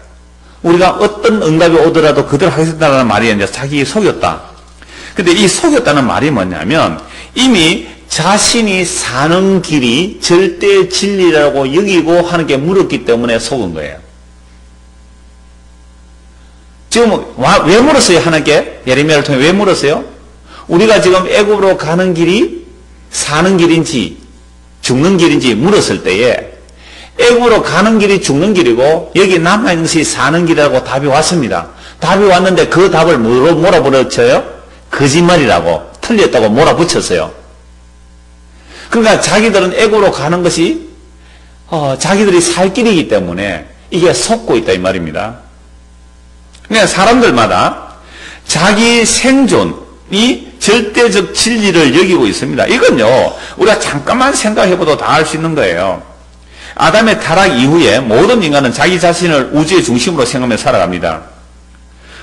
우리가 어떤 응답이 오더라도 그대로 하겠다는 말이 아니라 자기 속였다. 근데 이 속였다는 말이 뭐냐면 이미 자신이 사는 길이 절대 진리라고 여기고 하는 게 물었기 때문에 속은 거예요. 지금 왜 물었어요? 하나님께 예레미야를 통해 왜 물었어요? 우리가 지금 애굽으로 가는 길이 사는 길인지 죽는 길인지 물었을 때에 애굽으로 가는 길이 죽는 길이고 여기 남아있는 것이 사는 길이라고 답이 왔습니다. 답이 왔는데 그 답을 뭐로 몰아붙였어요? 거짓말이라고, 틀렸다고 몰아붙였어요. 그러니까 자기들은 애굽으로 가는 것이 자기들이 살 길이기 때문에 이게 속고 있다 이 말입니다. 그러니까 사람들마다 자기 생존이 절대적 진리를 여기고 있습니다. 이건요 우리가 잠깐만 생각해봐도 다 알 수 있는 거예요. 아담의 타락 이후에 모든 인간은 자기 자신을 우주의 중심으로 생각하며 살아갑니다.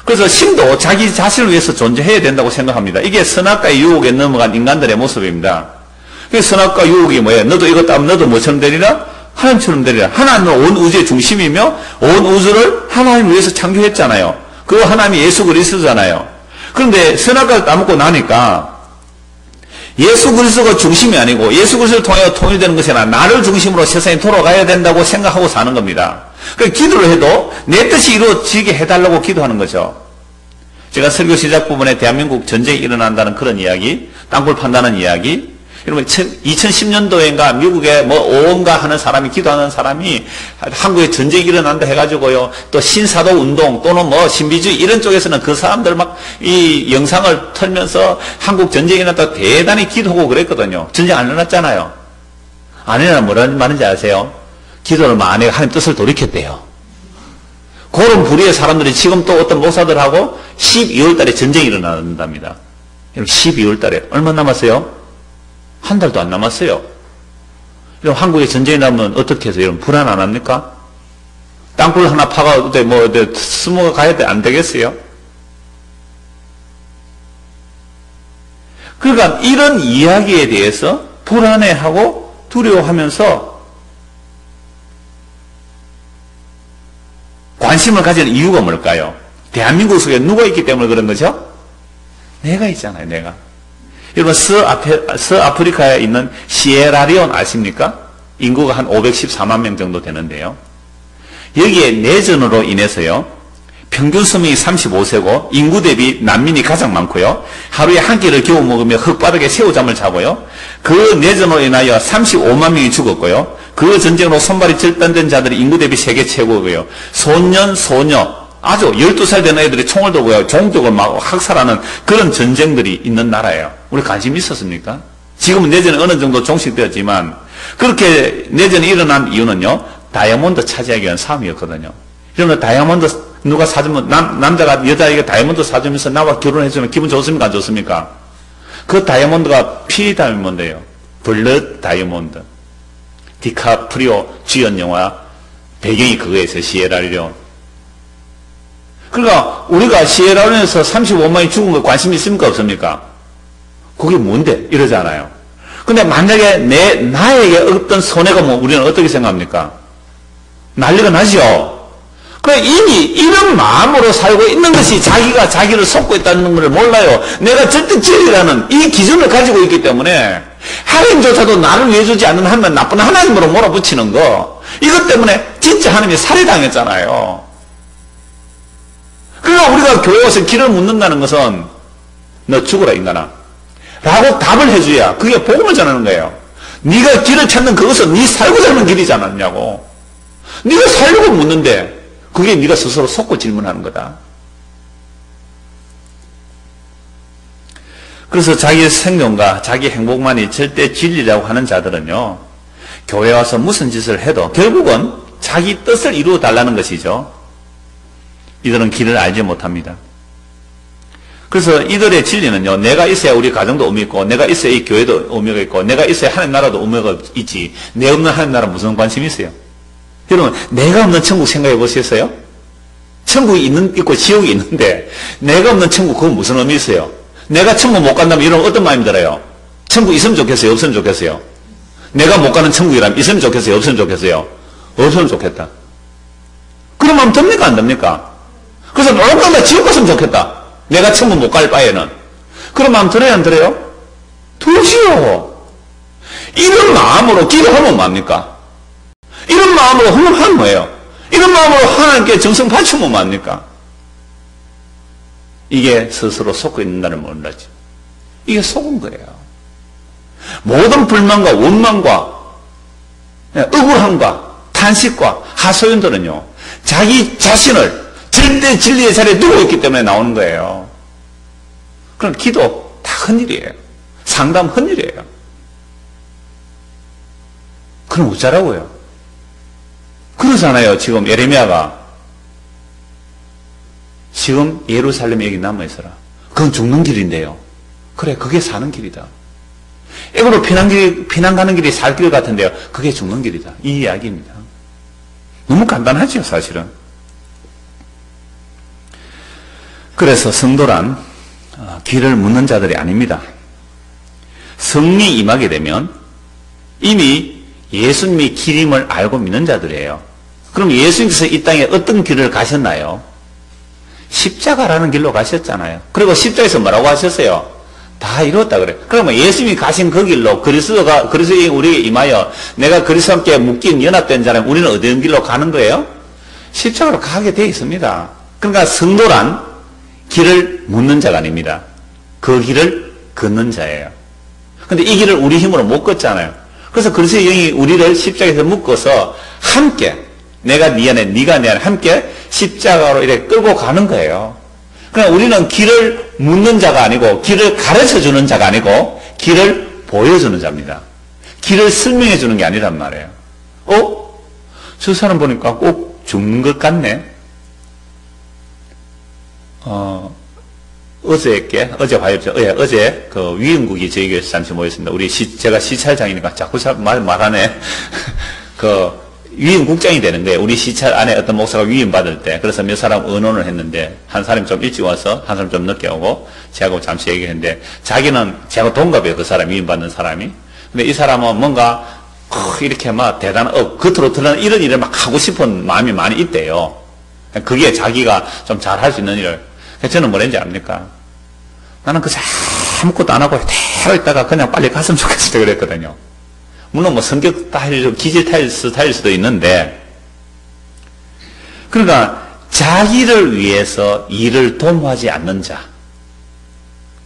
그래서 신도 자기 자신을 위해서 존재해야 된다고 생각합니다. 이게 선악과의 유혹에 넘어간 인간들의 모습입니다. 선악과 유혹이 뭐예요? 너도 이것 따면 너도 뭐처럼 되리라? 하나님처럼 되리라. 하나님은 온 우주의 중심이며 온 우주를 하나님을 위해서 창조했잖아요. 그 하나님이 예수 그리스도잖아요. 그런데 선악과를 따먹고 나니까 예수 그리스도가 중심이 아니고 예수 그리스도를 통하여 통일되는 것이 아니라 나를 중심으로 세상에 돌아가야 된다고 생각하고 사는 겁니다. 그러니까 기도를 해도 내 뜻이 이루어지게 해달라고 기도하는 거죠. 제가 설교 시작 부분에 대한민국 전쟁이 일어난다는 그런 이야기, 땅굴 판다는 이야기, 여러분, 2010년도인가 미국에 뭐 오원가 하는 사람이, 기도하는 사람이 한국에 전쟁이 일어난다 해가지고요, 또 신사도 운동 또는 뭐 신비주의 이런 쪽에서는 그 사람들 막 이 영상을 틀면서 한국 전쟁이 일어났다 대단히 기도하고 그랬거든요. 전쟁 안 일어났잖아요. 안 일어나면 뭐라는 말인지 아세요? 기도를 많이 하나님 뜻을 돌이켰대요. 그런 부류의 사람들이 지금 또 어떤 목사들하고 12월 달에 전쟁이 일어난답니다. 여러분, 12월 달에 얼마 남았어요? 한 달도 안 남았어요. 여러분, 한국에 전쟁이 나면 어떻게 해서 여러분 불안 안 합니까? 땅굴 하나 파가 뭐 스모가 가야 돼? 안 되겠어요? 그러니까 이런 이야기에 대해서 불안해하고 두려워하면서 관심을 가지는 이유가 뭘까요? 대한민국 속에 누가 있기 때문에 그런 거죠? 내가 있잖아요, 내가. 여러분, 서아프리카에 있는 시에라리온 아십니까? 인구가 한 514만 명 정도 되는데요. 여기에 내전으로 인해서요, 평균 수명이 35세고, 인구 대비 난민이 가장 많고요, 하루에 한 끼를 겨우 먹으며 흙바닥에 새우잠을 자고요, 그 내전으로 인하여 35만 명이 죽었고요, 그 전쟁으로 손발이 절단된 자들이 인구 대비 세계 최고고요, 소년, 소녀, 아주 12살 된 애들이 총을 들고요, 종족을 막 학살하는 그런 전쟁들이 있는 나라예요. 우리 관심 있었습니까? 지금은 내전이 어느 정도 종식되었지만, 그렇게 내전이 일어난 이유는요, 다이아몬드 차지하기 위한 싸움이었거든요. 그러면 다이아몬드 누가 사주면, 남자가 여자에게 다이아몬드 사주면서 나와 결혼해주면 기분 좋습니까? 안 좋습니까? 그 다이아몬드가 피 다이아몬드예요. 블러드 다이아몬드. 디카프리오 주연 영화 배경이 그거에서 시에라리온. 그러니까 우리가 시에라리온에서 35만이 죽은 거 관심 있습니까? 없습니까? 그게 뭔데? 이러잖아요. 근데 만약에 나에게 어떤 손해가 뭐 우리는 어떻게 생각합니까? 난리가 나죠? 그래, 이미 이런 마음으로 살고 있는 것이 자기가 자기를 속고 있다는 걸 몰라요. 내가 절대 진리라는 이 기준을 가지고 있기 때문에 하나님조차도 나를 위해 주지 않는 하나님, 나쁜 하나님으로 몰아붙이는 거, 이것 때문에 진짜 하나님이 살해당했잖아요. 그러니까 우리가 교회 와서 길을 묻는다는 것은 너 죽어라 인간아 라고 답을 해줘야 그게 복음을 전하는 거예요. 네가 길을 찾는 그것은 네 살고자 하는 길이지 않았냐고. 네가 살려고 묻는데 그게 네가 스스로 속고 질문하는 거다. 그래서 자기의 생존과 자기 행복만이 절대 진리라고 하는 자들은요, 교회 와서 무슨 짓을 해도 결국은 자기 뜻을 이루어 달라는 것이죠. 이들은 길을 알지 못합니다. 그래서 이들의 진리는요, 내가 있어야 우리 가정도 의미 있고, 내가 있어야 이 교회도 의미가 있고, 내가 있어야 하나님 나라도 의미가 있지. 내 없는 하나님 나라 무슨 관심이 있어요? 여러분, 내가 없는 천국 생각해 보셨어요? 천국이 있고 지옥이 있는데, 내가 없는 천국, 그건 무슨 의미 있어요? 내가 천국 못 간다면 이러면 어떤 마음이 들어요? 천국 있으면 좋겠어요? 없으면 좋겠어요? 내가 못 가는 천국이라면 있으면 좋겠어요? 없으면 좋겠어요? 없으면 좋겠다. 그런 마음 듭니까? 안 듭니까? 그래서 못 간다, 지옥 갔으면 좋겠다. 내가 천국 못 갈 바에는. 그런 마음 들어요? 안 들어요? 들지요. 이런 마음으로 기도하면 뭡니까? 이런 마음으로 헌금하면 뭐예요? 이런 마음으로 하나님께 정성 바치면 뭡니까? 이게 스스로 속고 있는다는 몰라지. 이게 속은 거예요. 모든 불만과 원망과 억울함과 탄식과 하소연들은요, 자기 자신을 절대 진리의 자리에 두고 있기 때문에 나오는 거예요. 그럼 기도 다 헛일이에요. 상담 헛일이에요. 그럼 어쩌라고요? 그러잖아요. 지금 예레미야가 지금 예루살렘에 여기 남아있어라. 그건 죽는 길인데요. 그래, 그게 사는 길이다. 애고로 피난 가는 길이 살 길 같은데요. 그게 죽는 길이다. 이 이야기입니다. 너무 간단하죠, 사실은. 그래서 성도란 길을 묻는 자들이 아닙니다. 성령이 임하게 되면 이미 예수님이 길임을 알고 믿는 자들이에요. 그럼 예수님께서 이 땅에 어떤 길을 가셨나요? 십자가라는 길로 가셨잖아요. 그리고 십자가에서 뭐라고 하셨어요? 다 이뤘다 그래. 그러면 예수님이 가신 그 길로 그리스도에 우리에게 임하여 내가 그리스도와 함께 묶인 연합된 자라면 우리는 어떤 길로 가는 거예요? 십자가로 가게 되어 있습니다. 그러니까 성도란 길을 묻는 자가 아닙니다. 그 길을 걷는 자예요. 근데 이 길을 우리 힘으로 못 걷잖아요. 그래서 그리스도의 영이 우리를 십자가에서 묶어서 함께, 내가 네 안에, 네가 내 안에 함께 십자가로 이렇게 끌고 가는 거예요. 그러니까 우리는 길을 묻는 자가 아니고, 길을 가르쳐 주는 자가 아니고, 길을 보여주는 자입니다. 길을 설명해 주는 게 아니란 말이에요. 저 사람 보니까 꼭 죽는 것 같네. 어제 화요일에, 어제 그 위원국이 저희 교회에서 잠시 모였습니다. 제가 시찰장이니까 자꾸 말하네. 위원국장이 되는 거예요. 우리 시찰 안에 어떤 목사가 위임 받을 때. 그래서 몇 사람 의논을 했는데, 한 사람이 좀 일찍 와서, 한 사람 좀 늦게 오고, 저하고 잠시 얘기했는데, 자기는, 저하고 동갑이에요. 그 사람, 위임 받는 사람이. 근데 이 사람은 뭔가, 이렇게 막 대단한, 겉으로 드러나는 이런 일을 막 하고 싶은 마음이 많이 있대요. 그게 자기가 좀 잘할 수 있는 일을. 저는 뭐랬는지 압니까? 나는 아무것도 안 하고 대로 있다가 그냥 빨리 갔으면 좋겠다 그랬거든요. 물론 뭐 성격 스타일, 기질 스타일 수도 있는데, 그러니까 자기를 위해서 일을 도모하지 않는 자.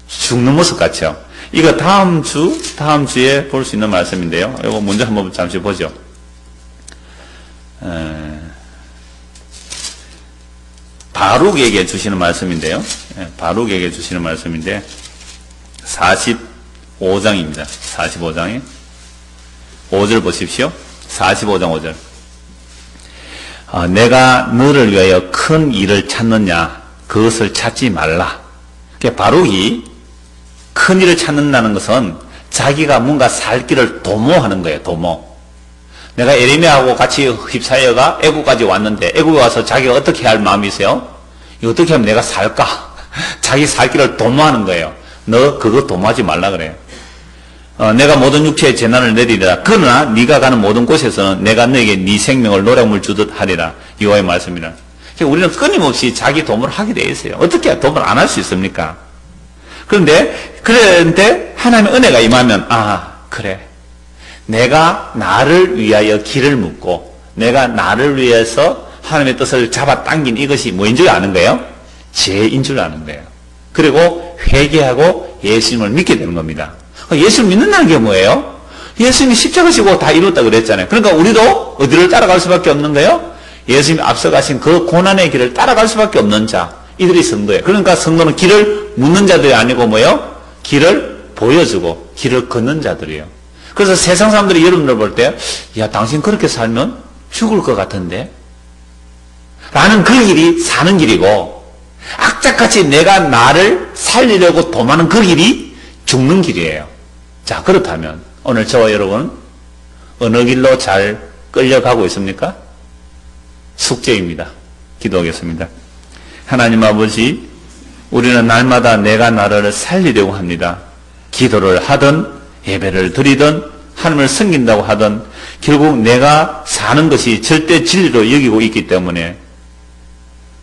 죽는 모습 같죠? 이거 다음 주에 볼 수 있는 말씀인데요. 이거 먼저 한번 잠시 보죠. 바룩에게 주시는 말씀인데요. 바룩에게 주시는 말씀인데 45장입니다. 45장에 5절 보십시오. 45장 5절. 내가 너를 위하여 큰 일을 찾느냐 그것을 찾지 말라. 바룩이 큰 일을 찾는다는 것은 자기가 뭔가 살 길을 도모하는 거예요. 도모. 내가 에레미야하고 같이 휩싸여가 애국까지 왔는데 애국에 와서 자기가 어떻게 할 마음이세요? 이거 어떻게 하면 내가 살까? 자기 살 길을 도모하는 거예요. 너 그거 도모하지 말라 그래요. 내가 모든 육체의 재난을 내리리라. 그러나 네가 가는 모든 곳에서는 내가 너에게 네 생명을 노량물 주듯 하리라. 여호와의 말씀이라. 우리는 끊임없이 자기 도모를 하게 돼 있어요. 어떻게 도모를 안 할 수 있습니까? 그런데 하나님의 은혜가 임하면 그래. 내가 나를 위하여 길을 묻고 내가 나를 위해서 하나님의 뜻을 잡아당긴 이것이 뭐인 줄 아는 거예요? 죄인 줄 아는 거예요. 그리고 회개하고 예수님을 믿게 되는 겁니다. 예수를 믿는다는 게 뭐예요? 예수님이 십자가 지고 다 이뤘다 그랬잖아요. 그러니까 우리도 어디를 따라갈 수밖에 없는 거예요? 예수님이 앞서가신 그 고난의 길을 따라갈 수밖에 없는 자, 이들이 성도예요. 그러니까 성도는 길을 묻는 자들이 아니고 뭐예요? 길을 보여주고 길을 걷는 자들이에요. 그래서 세상 사람들이 여러분들 볼 때, 야, 당신 그렇게 살면 죽을 것 같은데? 라는 그 길이 사는 길이고, 악착같이 내가 나를 살리려고 도마는 그 길이 죽는 길이에요. 자, 그렇다면 오늘 저와 여러분 어느 길로 잘 끌려가고 있습니까? 숙제입니다. 기도하겠습니다. 하나님 아버지, 우리는 날마다 내가 나를 살리려고 합니다. 기도를 하든 예배를 드리든 하나님을 섬긴다고 하든 결국 내가 사는 것이 절대 진리로 여기고 있기 때문에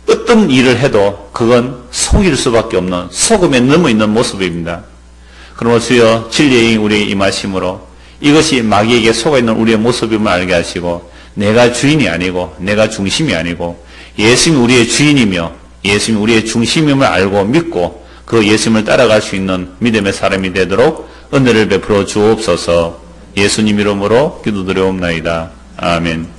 어떤 일을 해도 그건 속일 수밖에 없는 속음에 넘어있는 모습입니다. 그러므로 주여 진리의 우리의 임하심으로 이것이 마귀에게 속아있는 우리의 모습임을 알게 하시고 내가 주인이 아니고 내가 중심이 아니고 예수님이 우리의 주인이며 예수님이 우리의 중심임을 알고 믿고 그 예수님을 따라갈 수 있는 믿음의 사람이 되도록 은혜를 베풀어 주옵소서. 예수님 이름으로 기도드려옵나이다. 아멘.